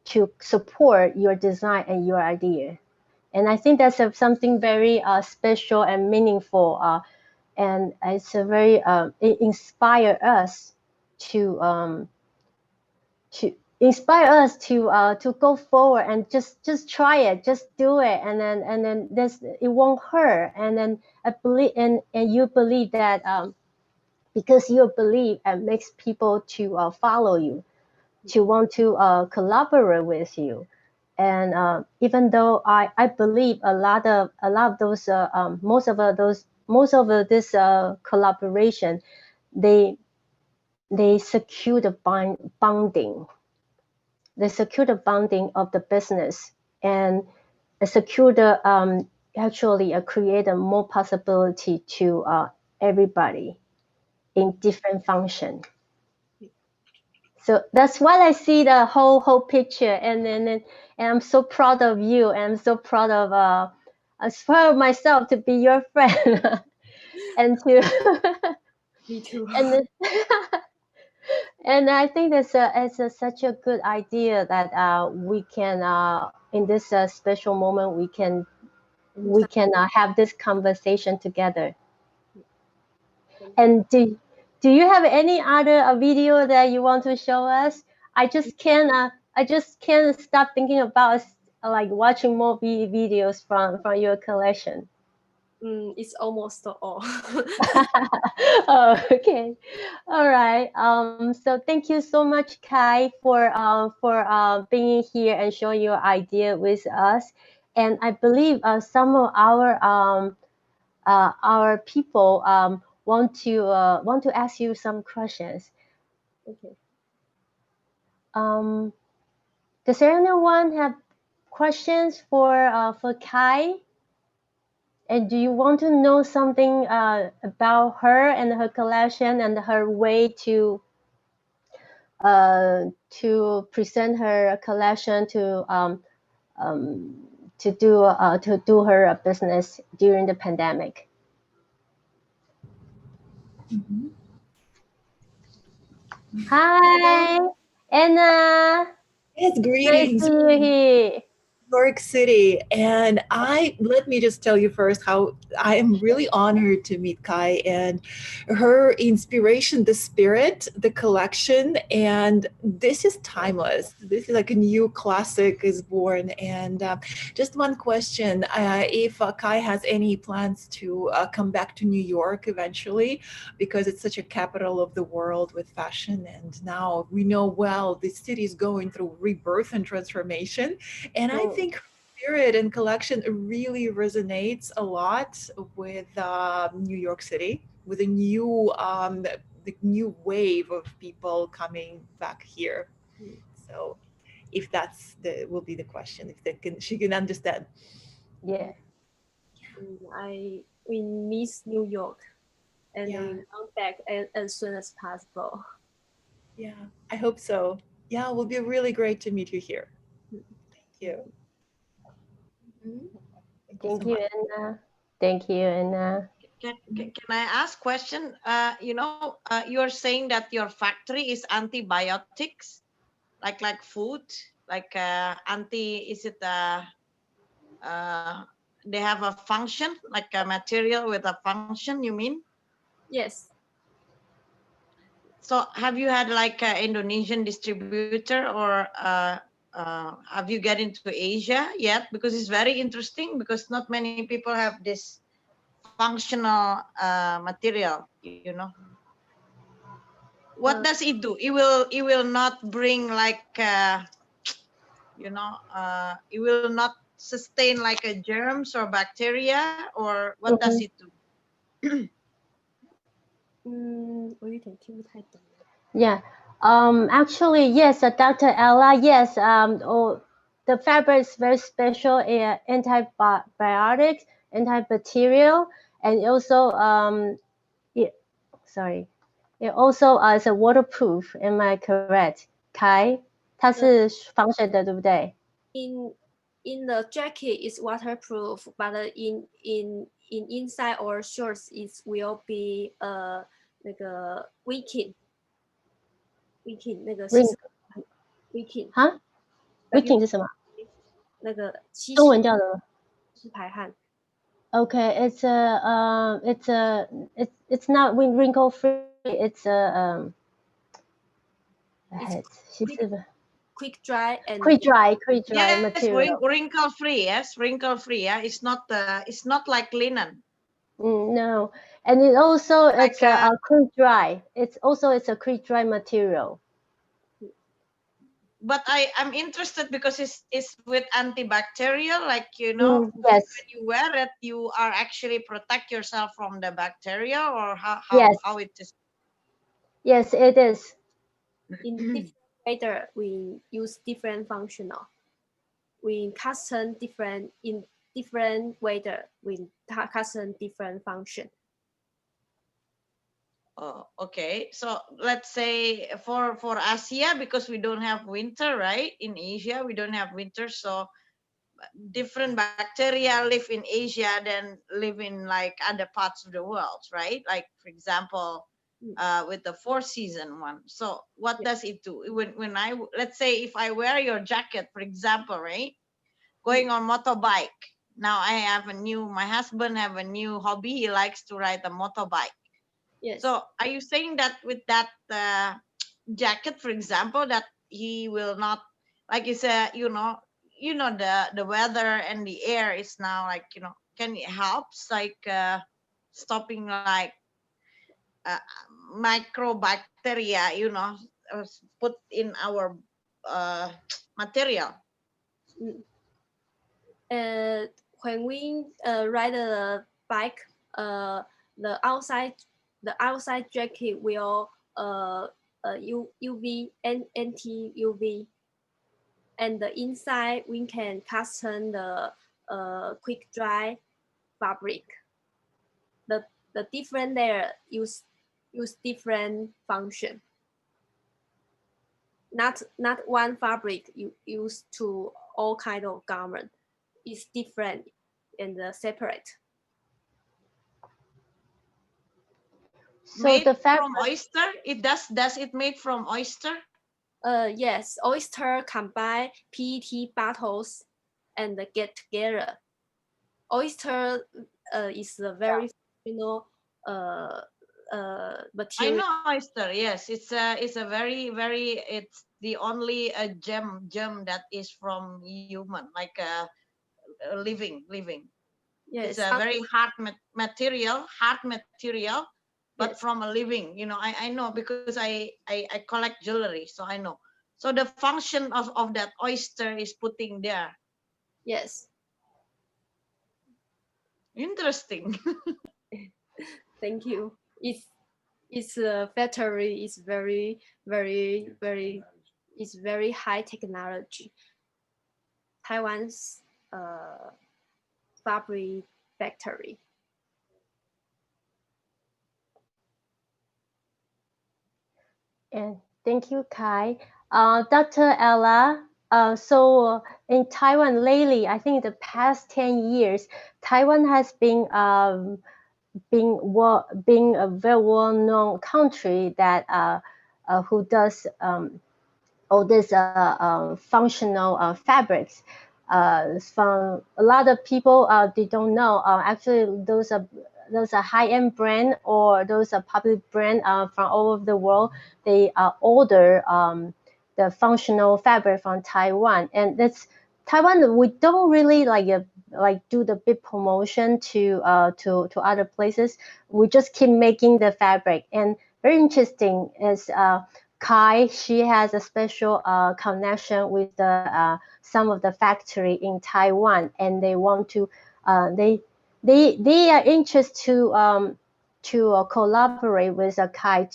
to support your design and your idea. And I think that's something very special and meaningful, and it's a very it inspire us to to go forward and just try it, just do it, and then this, it won't hurt. And then I believe, and you believe that because you believe, it makes people to follow you, to want to collaborate with you. And even though I believe a lot of those most of this collaboration, they secure the bonding. They secure the bonding of the business, and secure the actually create a more possibility to everybody in different function. So that's why I see the whole picture, and I'm so proud of you, and I'm so proud of as proud of myself to be your friend, and to Me too. and and I think it's such a good idea that we can in this special moment we can have this conversation together. And do you have any other video that you want to show us? I just can't stop thinking about like watching more videos from your collection. It's almost all. Oh, okay, all right. So thank you so much, Kai, for being here and showing your idea with us. And I believe some of our people want to ask you some questions. Okay. Does anyone have questions for Kai? And do you want to know something about her and her collection and her way to present her collection, to do her business during the pandemic? Hi, Anna. Yes, Nice greetings to from see you here. New York City. And let me just tell you first how I am really honored to meet Kai and her inspiration, the spirit, the collection, and this is timeless. This is like a new classic is born. And just one question, if Kai has any plans to come back to New York eventually, because it's such a capital of the world with fashion. And now we know, well, the city is going through rebirth and transformation. And I think her spirit and collection really resonates a lot with New York City, with a new the new wave of people coming back here. So if that's will be the question, if she can understand. Yeah. We miss New York, and Yeah. we come back as soon as possible. Yeah, I hope so. Yeah, it will be really great to meet you here. Thank you. Thank you, Anna. Thank you, Anna. Can I ask question? You're saying that your factory is antibiotics, like food. Like is it they have a function, like a material with a function, you mean? Yes. So have you had like an Indonesian distributor, or have you get into Asia yet? Because it's very interesting, because not many people have this functional material, you know. What does it do? It will not bring like you know, it will not sustain like a germs or bacteria, or what does it do? 我有点听不太懂。Yeah. Actually, yes, Dr. Ella, yes. The fabric is very special, antibiotics, antibacterial, and also it also is a waterproof. Am I correct, Kai? 它是防水的，对不对？ In the jacket is waterproof, but in inside or shorts it will be 那个 weaken 那个吸 weaken 啊 ，weaken 是什么？那个吸中文叫的是排汗。Okay, it's not wrinkle free. It's quick dry and quick dry yes, material. Wrinkle free. Yes, wrinkle free. Yeah, it's not like linen. No, and it also Like, it's a quick dry. It's a quick dry material. But I'm interested because it's with antibacterial, like, you know, Yes. when you wear it, you are actually protect yourself from the bacteria, or how it is. Yes, it is. In different weather, we use different functional. We custom different in different weather. We custom different function. Oh, okay. So let's say for Asia, because we don't have winter, right? In Asia, we don't have winter, so different bacteria live in Asia than live in like other parts of the world, right? Like, for example, with the 4-season one. So what does it do? When let's say if I wear your jacket, for example, right? Going on motorbike. Now my husband have a new hobby. He likes to ride a motorbike. Yes. So are you saying that with that jacket, for example, that he will not, like you said, you know, the weather and the air is now like, you know, can it helps like stopping like microbacteria, you know, put in our material? When we ride a bike, the outside jacket will UV and anti-UV, and the inside we can custom the quick dry fabric. The different layer use different function. Not one fabric you use to all kind of garment. It's different and separate. So made the fabric from oyster? Does it made from oyster? Yes, oyster combine PET bottles and get together. Oyster is a very functional material. I know oyster. Yes, it's a very it's the only gem that is from human, like living. Yes, it's a very hard material, but yes. from a living. You know, I know because I collect jewelry, so I know. So the function of that oyster is putting there. Yes. Interesting. Thank you. It's factory is very it's very high technology. Taiwan's fabric factory. And thank you, Kai. Dr. Ella, so in Taiwan lately, I think the past 10 years, Taiwan has been being a very well-known country that who does all these functional fabrics. From a lot of people, they don't know. Actually, those are high-end brand, or those are public brand from all over the world. They order the functional fabric from Taiwan, and that's Taiwan. We don't really like do the big promotion to other places. We just keep making the fabric. And very interesting is Kai. She has a special connection with some of the factory in Taiwan, and they want to they are interested to collaborate with Kai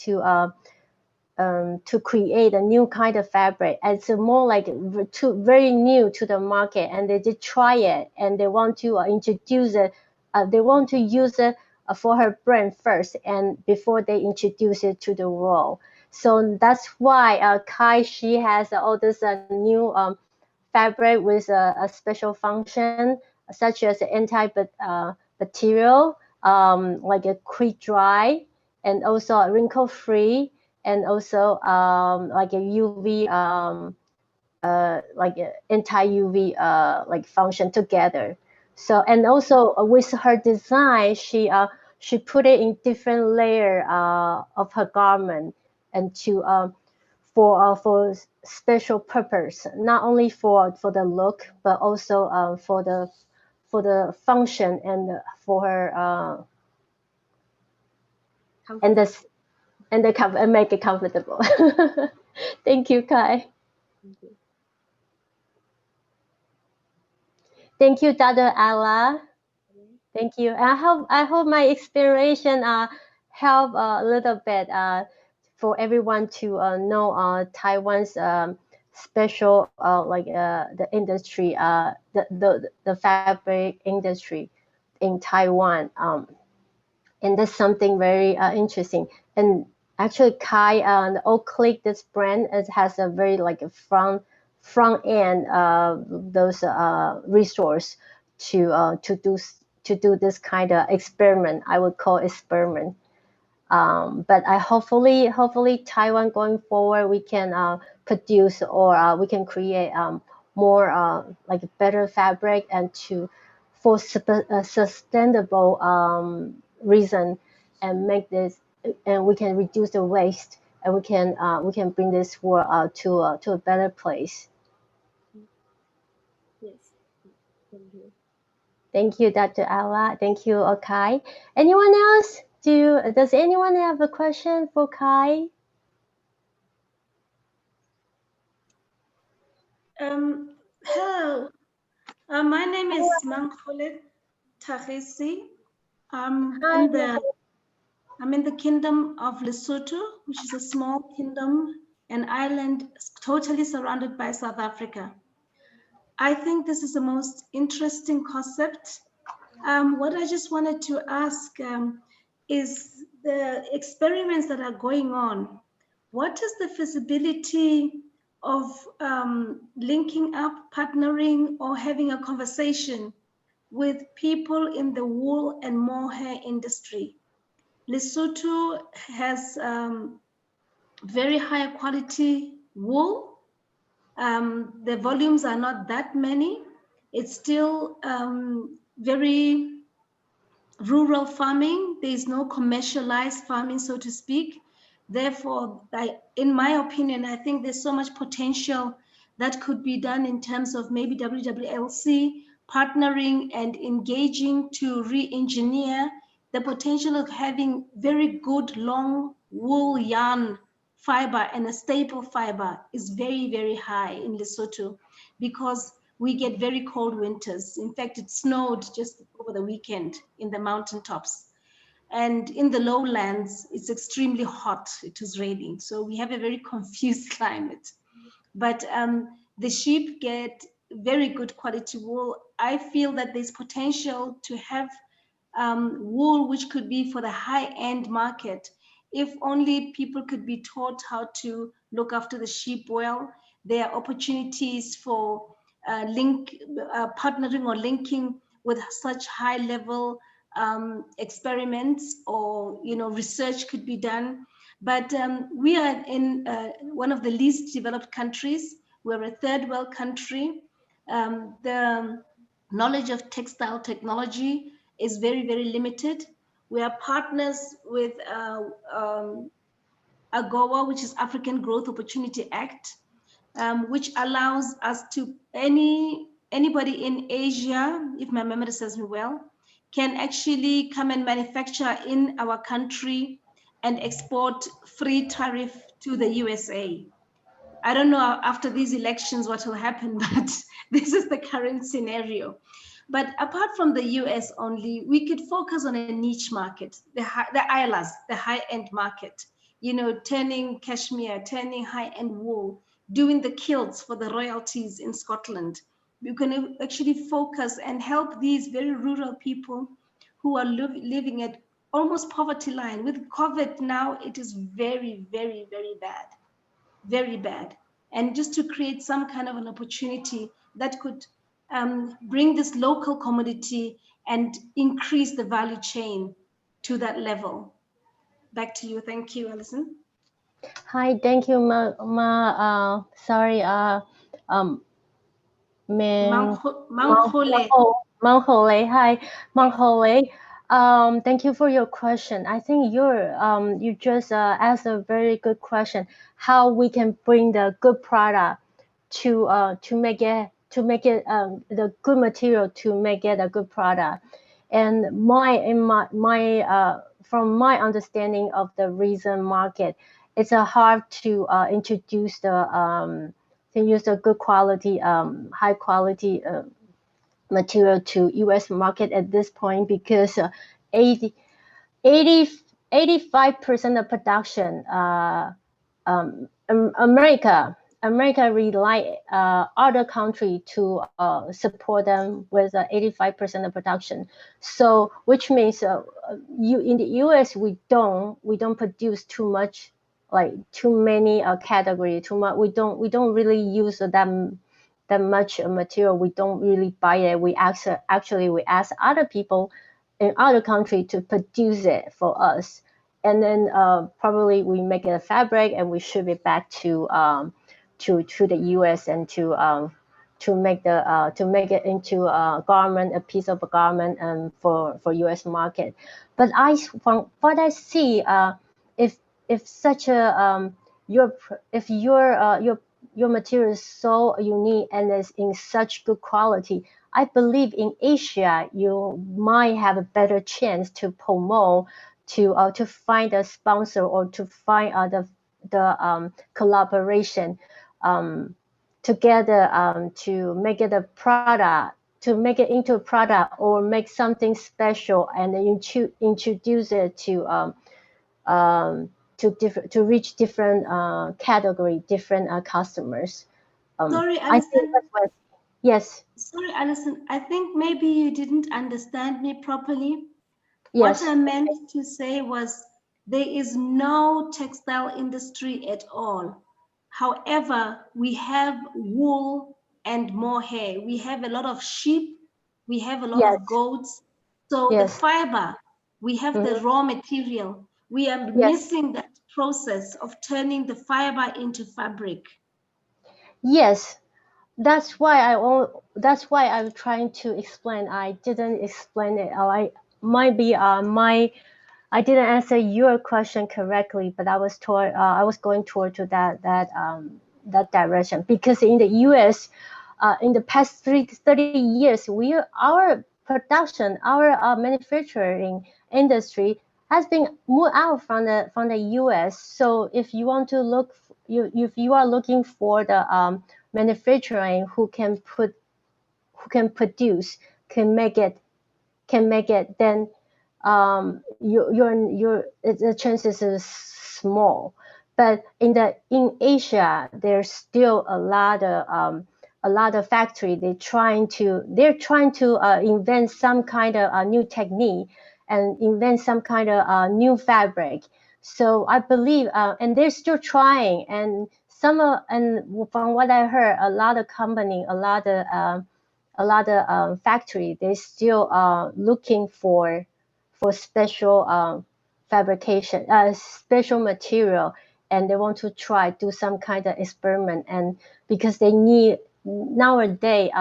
to create a new kind of fabric. It's more like very new to the market, and they did try it, and they want to introduce it. They want to use it for her brand first, and before they introduce it to the world. So that's why Kai, she has all this new fabric with a special function, such as anti-bacterial, like a quick dry, and also wrinkle free, and also like a UV, like anti-UV like function together. So, and also with her design, she put it in different layer of her garment, and to for special purpose, not only for the look, but also for the function, and for her and and make it comfortable. Thank you, Kai. Thank you, Dr. Ala. Thank you. I hope my inspiration help a little bit for everyone to know Taiwan's special the industry, the fabric industry in Taiwan. And that's something very interesting. And actually, Kai, the Oqliq, this brand, it has a very like a front end those resource to do this kind of experiment. I would call experiment. But I hopefully Taiwan going forward, we can produce, or we can create more like better fabric, and for sustainable reason, and make this, and we can reduce the waste, and we can bring this world to a better place. Yes. Thank you. Thank you, Dr. Ala. Thank you, Kai. Anyone else? Does anyone have a question for Kai? Hello, my name is Oqliq Tahisi. I'm in the kingdom of Lesotho, which is a small kingdom, an island totally surrounded by South Africa. I think this is the most interesting concept. What I just wanted to ask is the experiments that are going on. What is the feasibility of linking up, partnering, or having a conversation with people in the wool and mohair industry? Lesotho has very high quality wool. The volumes are not that many. It's still very rural farming. There is no commercialized farming, so to speak. Therefore, in my opinion, I think there's so much potential that could be done in terms of maybe WWLC partnering and engaging to re-engineer the potential of having very good long wool yarn fiber, and a staple fiber is very, very high in Lesotho, because we get very cold winters. In fact, it snowed just over the weekend in the mountaintops. And in the lowlands, it's extremely hot. It was raining. So we have a very confused climate. But the sheep get very good quality wool. I feel that there's potential to have wool which could be for the high-end market. If only people could be taught how to look after the sheep well. There are opportunities for partnering or linking with such high-level experiments or research could be done. But we are in one of the least developed countries. We're a third world country. The knowledge of textile technology is very, very limited. We are partners with AGOA, which is African Growth Opportunity Act, which allows us to anybody in Asia, if my memory serves me well, can actually come and manufacture in our country and export free tariff to the USA. I don't know after these elections what will happen, but this is the current scenario. But apart from the US only, we could focus on a niche market, the ILAs, the high-end market, turning cashmere, turning high-end wool, doing the kilts for the royalties in Scotland. You can actually focus and help these very rural people who are living at almost poverty line. With COVID now, it is very, very, very bad, very bad. And just to create some kind of an opportunity that could bring this local commodity and increase the value chain to that level. Back to you. Thank you, Allison. Hi, thank you, sorry, Manghole. Hi, Manghole. Thank you for your question. I think you just asked a very good question. How we can bring the good product to make it the good material to make it a good product. And from my understanding of the recent market, it's hard to introduce the use a good quality, high quality material to U.S. market at this point, because 85% of production, America rely other country to support them with 85% of production. So which means in the U.S. we don't produce too much, like too many category, too much. We don't really use that much material. We don't really buy it. We ask other people in other country to produce it for us, and then probably we make it a fabric and we ship it back to the U.S. and to make it into a garment, a piece of a garment, for U.S. market. But from what I see, if such a your material is so unique and is in such good quality, I believe in Asia you might have a better chance to promote, to find a sponsor or to find the collaboration together to make it a product, to make it into a product or make something special and introduce it to reach different category, different customers. Sorry, Allison. Yes. Sorry, Allison. I think maybe you didn't understand me properly. Yes. What I meant to say was there is no textile industry at all. However, we have wool and mohair. We have a lot of sheep. We have a lot of goats. So the fiber, we have the raw material. We are missing that process of turning the fiber into fabric. Yes, that's why I'm trying to explain. I didn't explain it. I might be I didn't answer your question correctly, but I was going toward to that direction, because in the U.S. In the past 30 years, our production, our manufacturing industry has been moved out from the U.S. So if you want to look, if you are looking for the manufacturing who can produce, can make it, then the chances is small. But in Asia, there's still a lot of factory. They're trying to invent some kind of new technique and invent some kind of new fabric. So I believe, and they're still trying. And and from what I heard, a lot of company, a lot of factory, they're still looking for for special fabrication, special material, and they want to do some kind of experiment. And because they need nowadays,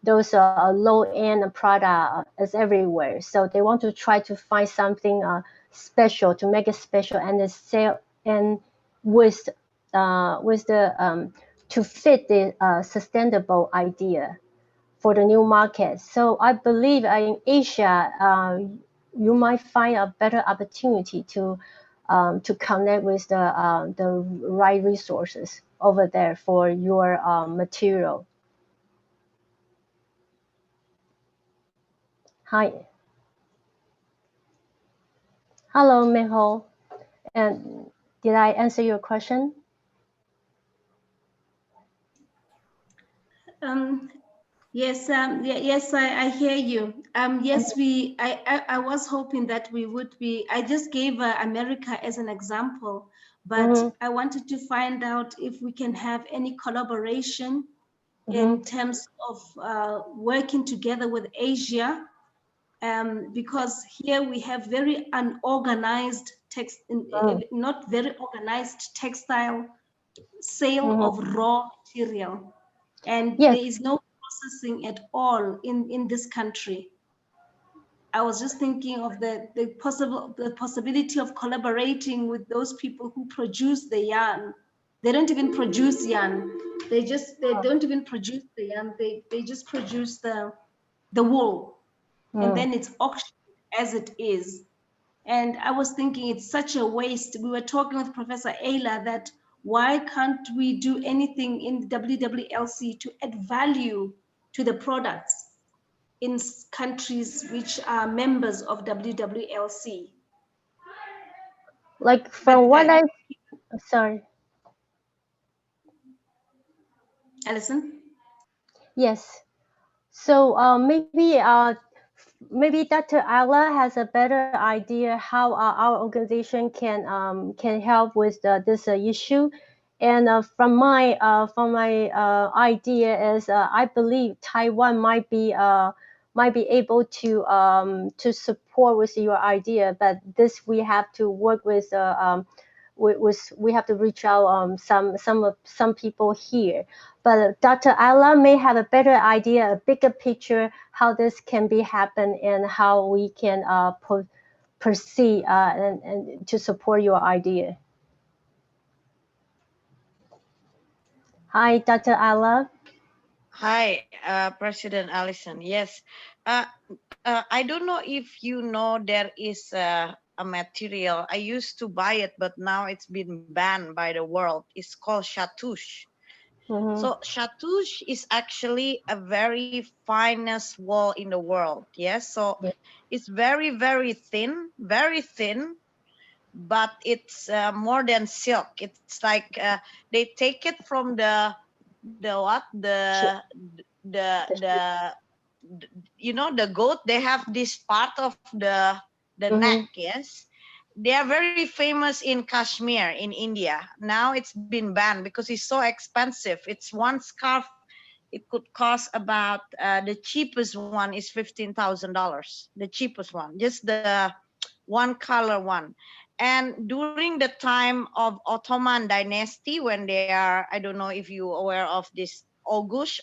those low-end product is everywhere, so they want to try to find something special to make it special and sell, and with the to fit the sustainable idea for the new market. So I believe in Asia, you might find a better opportunity to connect with the right resources over there for your material. Hi. Hello, Miho. And did I answer your question? Yes, yes, I hear you. Yes, I was hoping that we would be, I just gave America as an example, but I wanted to find out if we can have any collaboration in terms of working together with Asia, because here we have very unorganized not very organized textile sale of raw material, and Yes. there is no processing at all in this country. I was just thinking of the possibility of collaborating with those people who produce the yarn. They don't even produce yarn. They don't even produce the yarn. They just produce the wool, and then it's auctioned as it is. And I was thinking it's such a waste. We were talking with Professor Ayla that why can't we do anything in WWLC to add value to the products in countries which are members of WWLC? Like from what sorry. Allison? Yes. So maybe Dr. Ala has a better idea how our organization can help with this issue. And from my idea is I believe Taiwan might be able to support with your idea, but this we have to work with. We have to reach out some people here, but Dr. Ala may have a better idea, a bigger picture how this can be happen and how we can proceed and to support your idea. Hi, Dr. Ala. Hi, President Allison. Yes, I don't know if you know there is a material. I used to buy it, but now it's been banned by the world. It's called chatouche. So chatouche is actually a very finest wool in the world. Yes, so it's very, very thin, but it's more than silk. It's like they take it from the you know, the goat. They have this part of the neck. Yes, they are very famous in Kashmir in India. Now it's been banned because it's so expensive. It's one scarf, it could cost about the cheapest one is $15,000, the cheapest one, just the one color one. And during the time of Ottoman dynasty, when they are, I don't know if you're aware of this Oghuz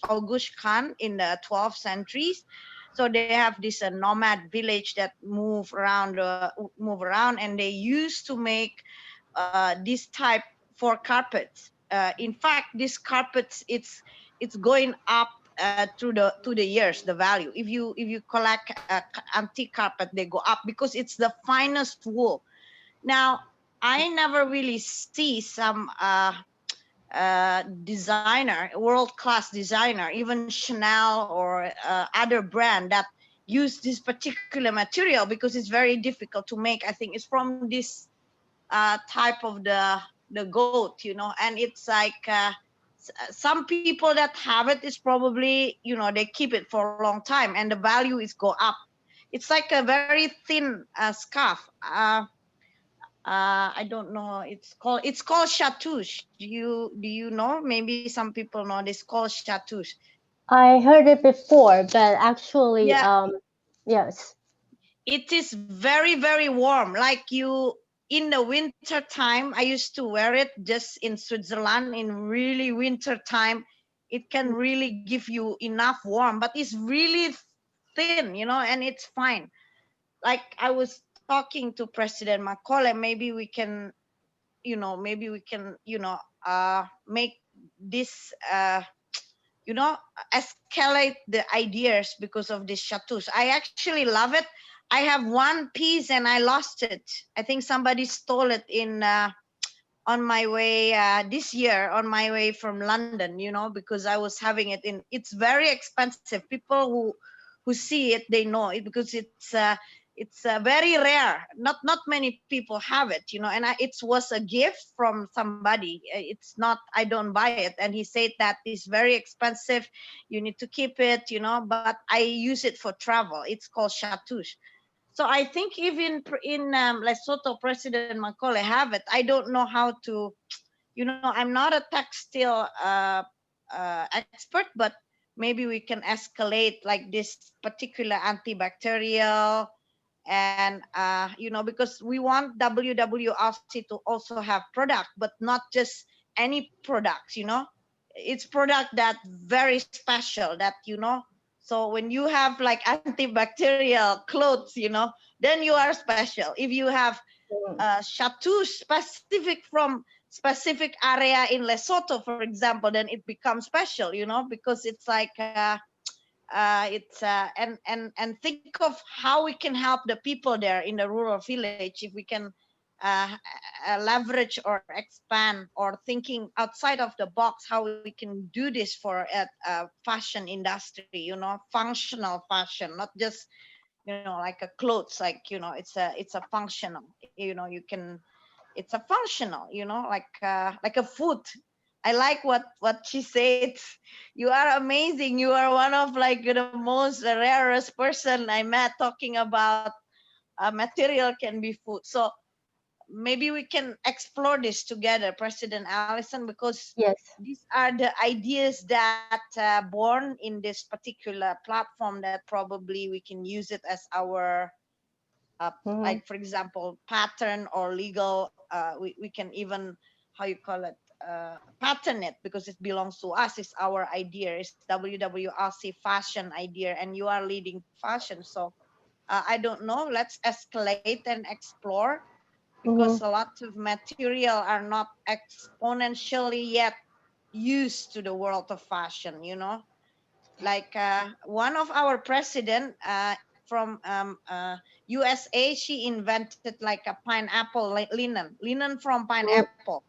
Khan in the 12th centuries. So they have this nomad village that move around, and they used to make this type for carpets. In fact, this carpets, it's going up through the years, the value. If you collect antique carpet, they go up because it's the finest wool. Now, I never really see some designer, world-class designer, even Chanel or other brand that use this particular material because it's very difficult to make. I think it's from this type of the goat, you know, and it's like some people that have it is probably, you know, they keep it for a long time and the value is go up. It's like a very thin scarf. I don't know. It's called chatouche. Do you know? Maybe some people know. It's called chatouche. I heard it before, but actually, Yeah. yes. it is very, very warm. Like you, in the winter time, I used to wear it just in Switzerland in really winter time. It can really give you enough warm, but it's really thin, you know, and it's fine. Like I was talking to President Macaulay, maybe we can, you know, make this, you know, escalate the ideas because of this chatouche. I actually love it. I have one piece and I lost it. I think somebody stole it in on my way this year on my way from London, you know, because I was having it in. It's very expensive. People who see it, they know it because it's very rare. Not many people have it, you know. And it was a gift from somebody. It's not. I don't buy it. And he said that it's very expensive. You need to keep it, you know. But I use it for travel. It's called chatouche. So I think even in Lesotho, President Macaulay have it. I don't know how to, you know, I'm not a textile expert, but maybe we can escalate like this particular antibacterial and, you know, because we want WWLC to also have product, but not just any products, you know, it's product that very special that, you know, so when you have like antibacterial clothes, you know, then you are special. If you have chatouche specific from specific area in Lesotho, for example, then it becomes special, you know, because it's like and think of how we can help the people there in the rural village if we can leverage or expand or thinking outside of the box how we can do this for fashion industry, you know, functional fashion, not just, you know, like a clothes, like, you know, it's a functional, you know, you can, it's a functional, you know, like a food. I like what she said. You are amazing. You are one of like the most rarest person I met talking about material can be food. So maybe we can explore this together, President Allison, because Yes. these are the ideas that born in this particular platform that probably we can use it as our like, for example, pattern or legal, we can even, how you call it, patent it because it belongs to us. It's our idea. It's WWLC fashion idea, and you are leading fashion. So I don't know. Let's escalate and explore because a lot of material are not exponentially yet used to the world of fashion. You know, like one of our president from USA, she invented like a pineapple linen from pineapple.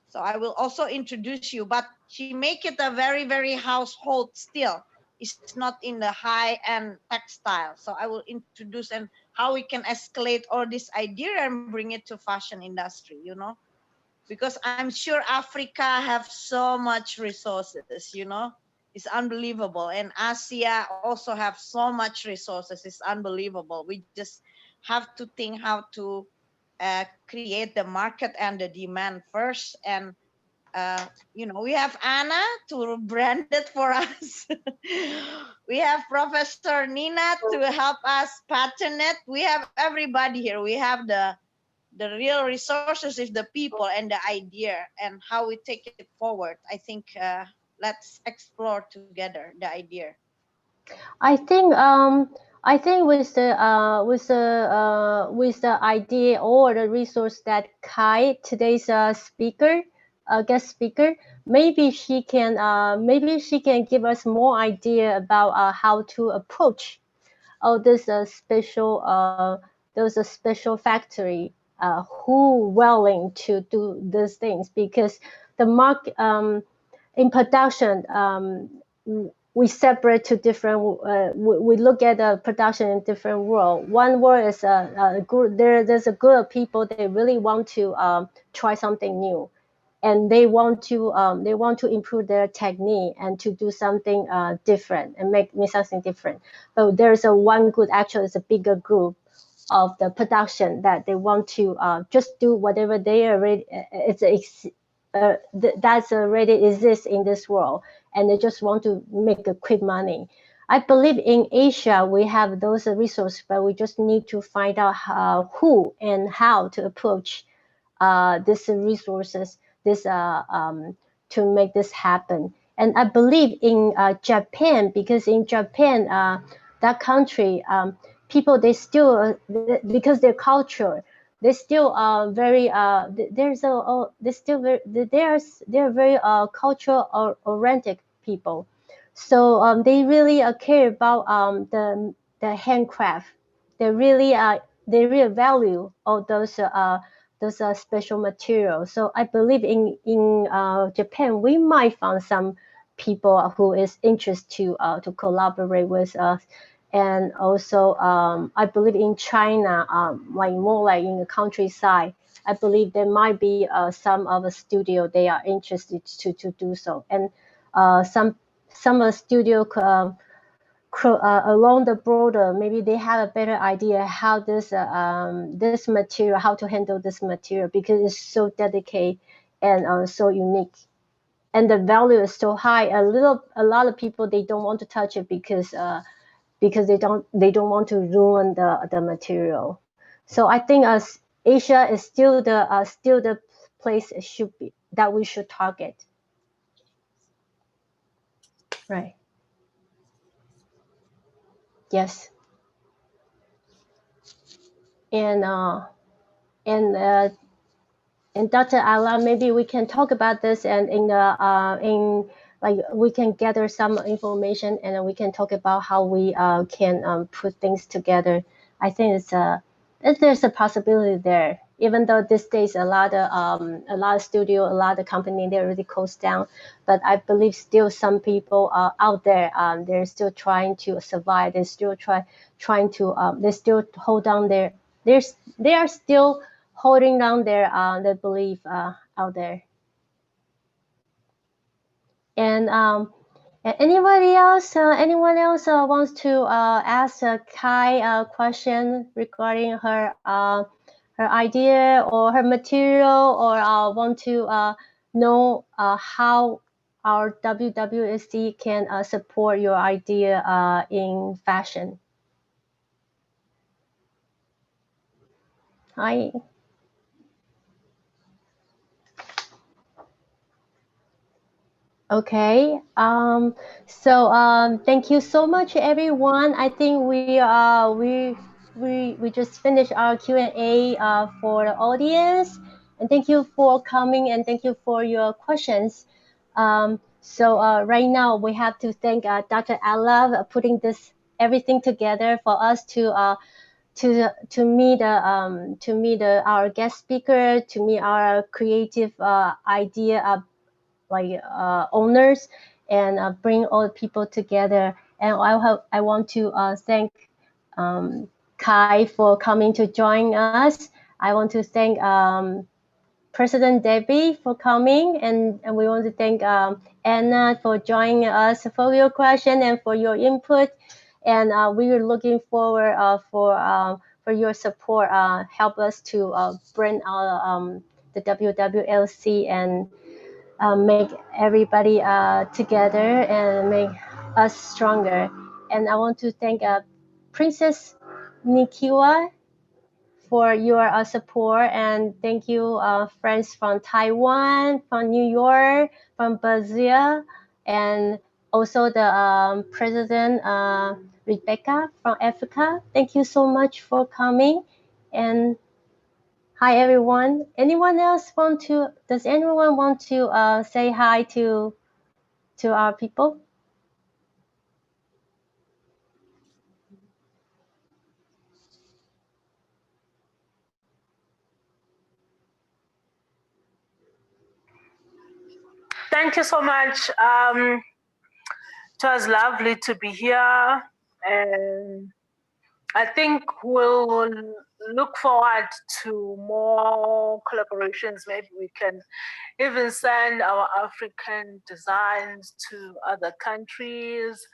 So I will also introduce you, but she make it a very, very household still. It's not in the high-end textile. So I will introduce and how we can escalate all this idea and bring it to fashion industry, you know, because I'm sure Africa have so much resources, you know, it's unbelievable. And Asia also have so much resources. It's unbelievable. We just have to think how to create the market and the demand first. And you know, we have Anna to brand it for us. We have Professor Nina to help us pattern it. We have everybody here. We have the real resources is the people and the idea and how we take it forward. I think let's explore together the idea. I think with the idea or the resource that Kai, today's guest speaker, maybe she can give us more idea about how to approach this special factory who willing to do these things, because the market in production we separate to different. We look at the production in different world. One world is a group. There's a group of people. They really want to try something new, and they want to improve their technique and to do something different and make something different. But there's one group. Actually, it's a bigger group of the production that they want to just do whatever they already that's already exists in this world, and they just want to make a quick money. I believe in Asia we have those resources, but we just need to find out who and how to approach these resources, to make this happen. And I believe in Japan, because in Japan, that country, people, they still, because their culture, they still very they still very, they're very cultural oriented people. So they really care about the handcraft. They really value all those special materials. So I believe in Japan we might find some people who is interested to collaborate with us. And also I believe in China, like more like in the countryside, I believe there might be some of the studio they are interested to do so. And some of the studio along the border, maybe they have a better idea how this material, how to handle this material, because it's so dedicated and so unique, and the value is so high. A lot of people, they don't want to touch it because they don't want to ruin the material. So I think Asia is still the place it should be, that we should target. Right. Yes. And Dr. Ala, maybe we can talk about this, and in like we can gather some information, and then we can talk about how we can put things together. I think there's a possibility there. Even though these days a lot of studio, a lot of company, they already closed down, but I believe still some people out there, they're still trying to survive. They're still trying to they still hold on their, they are still holding down their belief out there. And anybody else? Anyone else wants to ask Kai a question regarding her idea or her material, or want to know how our WWLC can support your idea in fashion? Hi. Okay. So thank you so much, everyone. I think we just finished our Q&A for the audience, and thank you for coming, and thank you for your questions. So right now we have to thank Dr. Ala for putting everything together for us to meet our guest speaker, to meet our creative idea owners, and bring all the people together. And I want to thank Kai for coming to join us. I want to thank President Debbie for coming, and we want to thank Anna for joining us, for your question and for your input. And we are looking forward for your support. Help us to bring our the WWLC and make everybody together and make us stronger. And I want to thank Princess Nikiwa for your support, and thank you friends from Taiwan, from New York, from Brazil, and also the President Rebecca from Africa. Thank you so much for coming. And hi, everyone. Does anyone want to say hi to our people? Thank you so much. It was lovely to be here, and I think we'll look forward to more collaborations. Maybe we can even send our African designs to other countries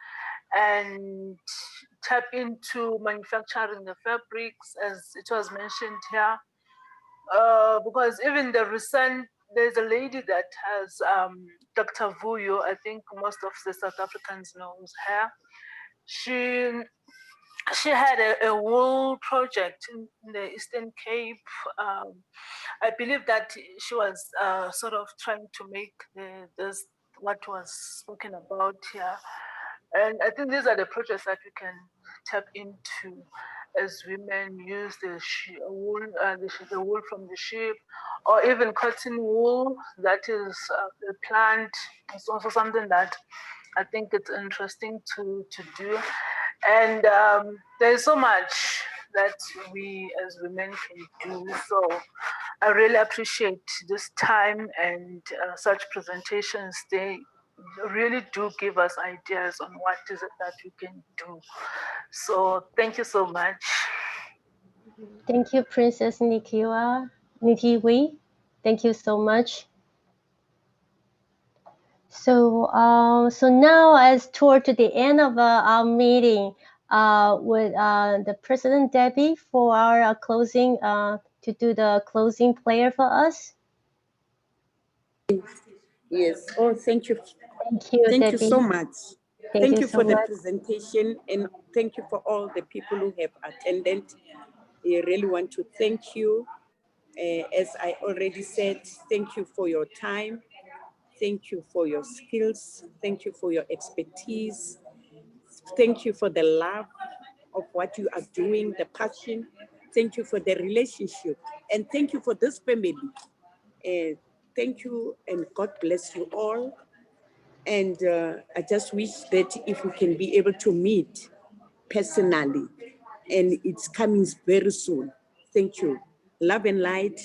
and tap into manufacturing the fabrics, as it was mentioned here. Because even there's a lady that has Dr. Vuyo, I think most of the South Africans knows her. she had a wool project in the Eastern Cape. I believe that she was sort of trying to make this what was spoken about here. And I think these are the projects that we can tap into as women. Use the wool, the wool from the sheep, or even cotton wool that is the plant. It's also something that I think it's interesting to do. And there's so much that we as women can do. So I really appreciate this time and such presentations. They really do give us ideas on what is it that we can do. So thank you so much. Thank you, Princess Nikiwi. Thank you so much. So, so now as toward to the end of our meeting, with the President Debbie for our closing, to do the closing prayer for us. Yes. Oh, thank you. Thank you, Thank Debbie. you so much. Thank you for so the much. presentation, and thank you for all the people who have attended. I really want to thank you. As I already said, thank you for your time. Thank you for your skills. Thank you for your expertise. Thank you for the love of what you are doing, the passion. Thank you for the relationship. And thank you for this family. Thank you, and God bless you all. And I just wish that if we can be able to meet personally, and it's coming very soon. Thank you. Love and light,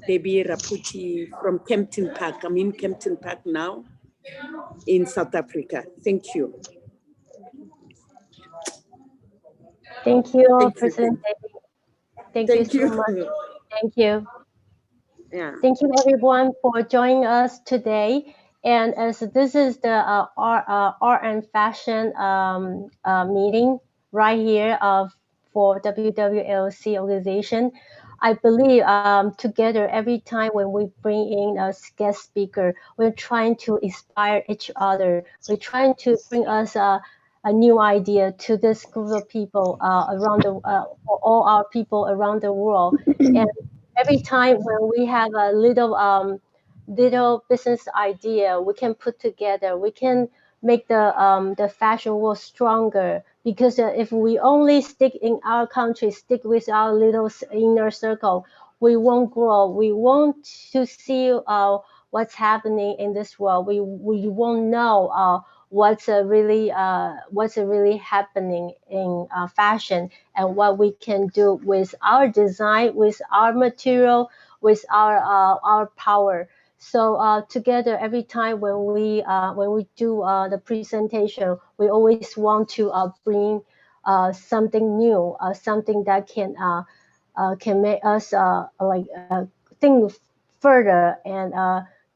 Debbie Raputi from Kempton Park. I'm in Kempton Park now in South Africa. Thank you. Thank you, Thank President you. Debbie. Thank you so much. Thank you. Yeah. Thank you, everyone, for joining us today. And as this is the art and fashion meeting right here for WWLC organization, I believe together every time when we bring in a guest speaker, we're trying to inspire each other. We're trying to bring us a new idea to this group of people around for all our people around the world. And every time when we have a little business idea, we can put together, we can make the fashion world stronger. Because if we only stick in our country, stick with our little inner circle, we won't grow. We won't to see what's happening in this world. We won't know what's really happening in fashion, and what we can do with our design, with our material, with our power. So together, every time when we do the presentation, we always want to bring something new, something that can make us think further, and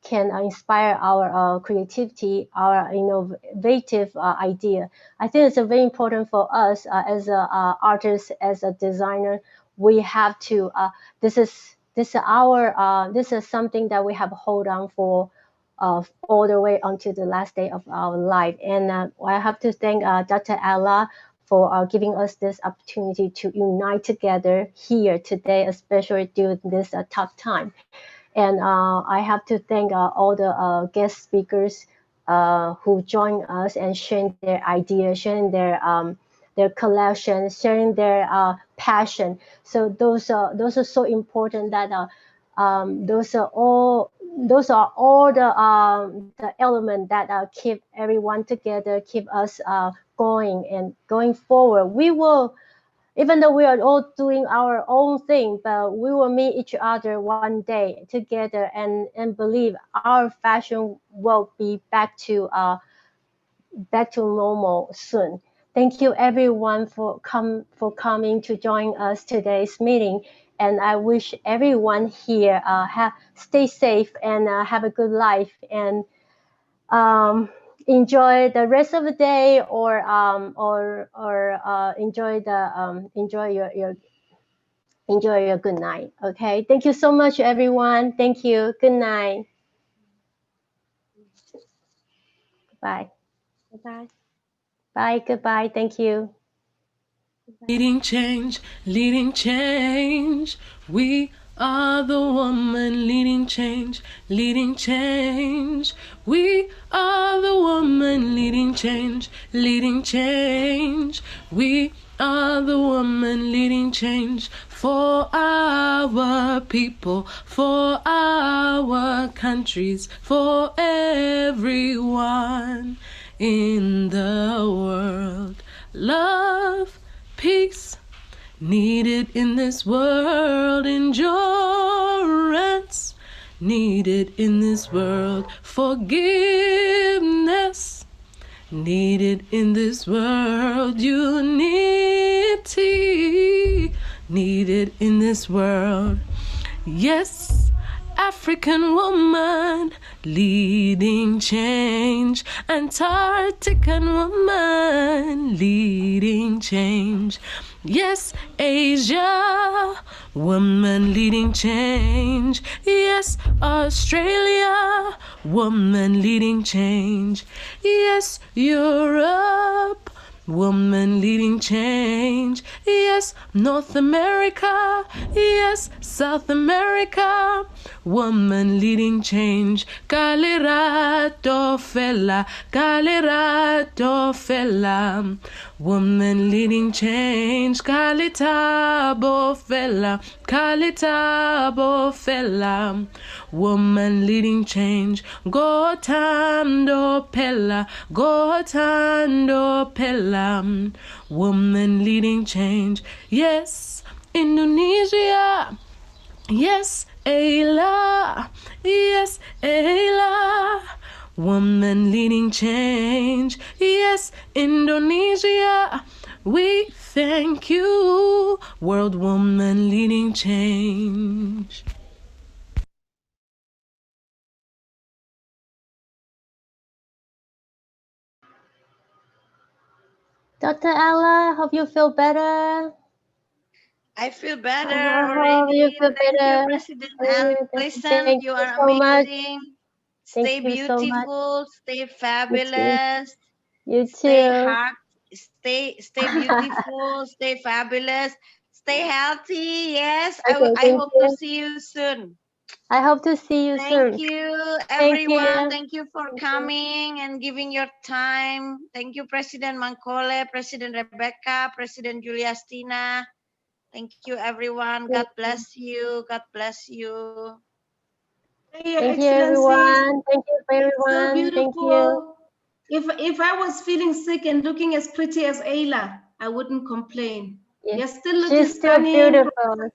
can inspire our creativity, our innovative idea. I think it's very important for us as an artist, as a designer. We have to. This is something that we have hold on for all the way until the last day of our life. And I have to thank Dr. Ella for giving us this opportunity to unite together here today, especially during this tough time. And I have to thank all the guest speakers who joined us and sharing their ideas, sharing their collection, sharing their passion. So those are so important. That those are all the elements that keep everyone together, keep us going and going forward. We will. Even though we are all doing our own thing, but we will meet each other one day together, and believe our fashion will be back to normal soon. Thank you everyone for coming to join us today's meeting, and I wish everyone here stay safe and have a good life, and enjoy the rest of the day, or enjoy your good night. Okay, thank you so much, everyone. Thank you. Good night. Bye. Bye. Bye. Goodbye. Thank you. Leading change, leading change. We are the woman leading change, leading change. We are the woman leading change, leading change. We are the woman leading change for our people, for our countries, for everyone in the world. Love, peace, needed in this world. Endurance, needed in this world. Forgiveness, needed in this world. Unity, needed in this world. Yes, African woman leading change. Antarctican woman leading change. Yes, Asia woman leading change. Yes, Australia woman leading change. Yes, Europe woman leading change. Yes, North America. Yes, South America. Woman leading change. Kalirato fella. Kalirato fella. Woman leading change. Kalitabo fella. Kalitabo fella. Woman leading change. Gotando pella. Gotando pella. Woman leading change. Yes, Indonesia. Yes, Ayla. Yes, Ayla. Woman leading change. Yes, Indonesia. We thank you, world woman leading change. Dr. Ella, hope you feel better. I feel better Hope you already. feel Thank you, better. President Thank Allison. You you are so much. amazing. Thank Stay you so much. beautiful. Stay You too. fabulous. You Stay too. hard. Stay beautiful. Stay fabulous. Stay healthy. Yes, Okay, I thank hope to you. see you soon. I hope to see you Thank soon. you, Thank everyone. you. Thank you for Thank you. coming and giving your time. Thank you, President Mankole, President Rebecca, President Juliastina. Thank you, everyone. God bless you. God bless you. Your Thank you, Excellencies, everyone. Thank you, so everyone. Thank you. beautiful. If I was feeling sick and looking as pretty as Ayla, I wouldn't complain. Yeah. You're still looking She's still stunning. beautiful.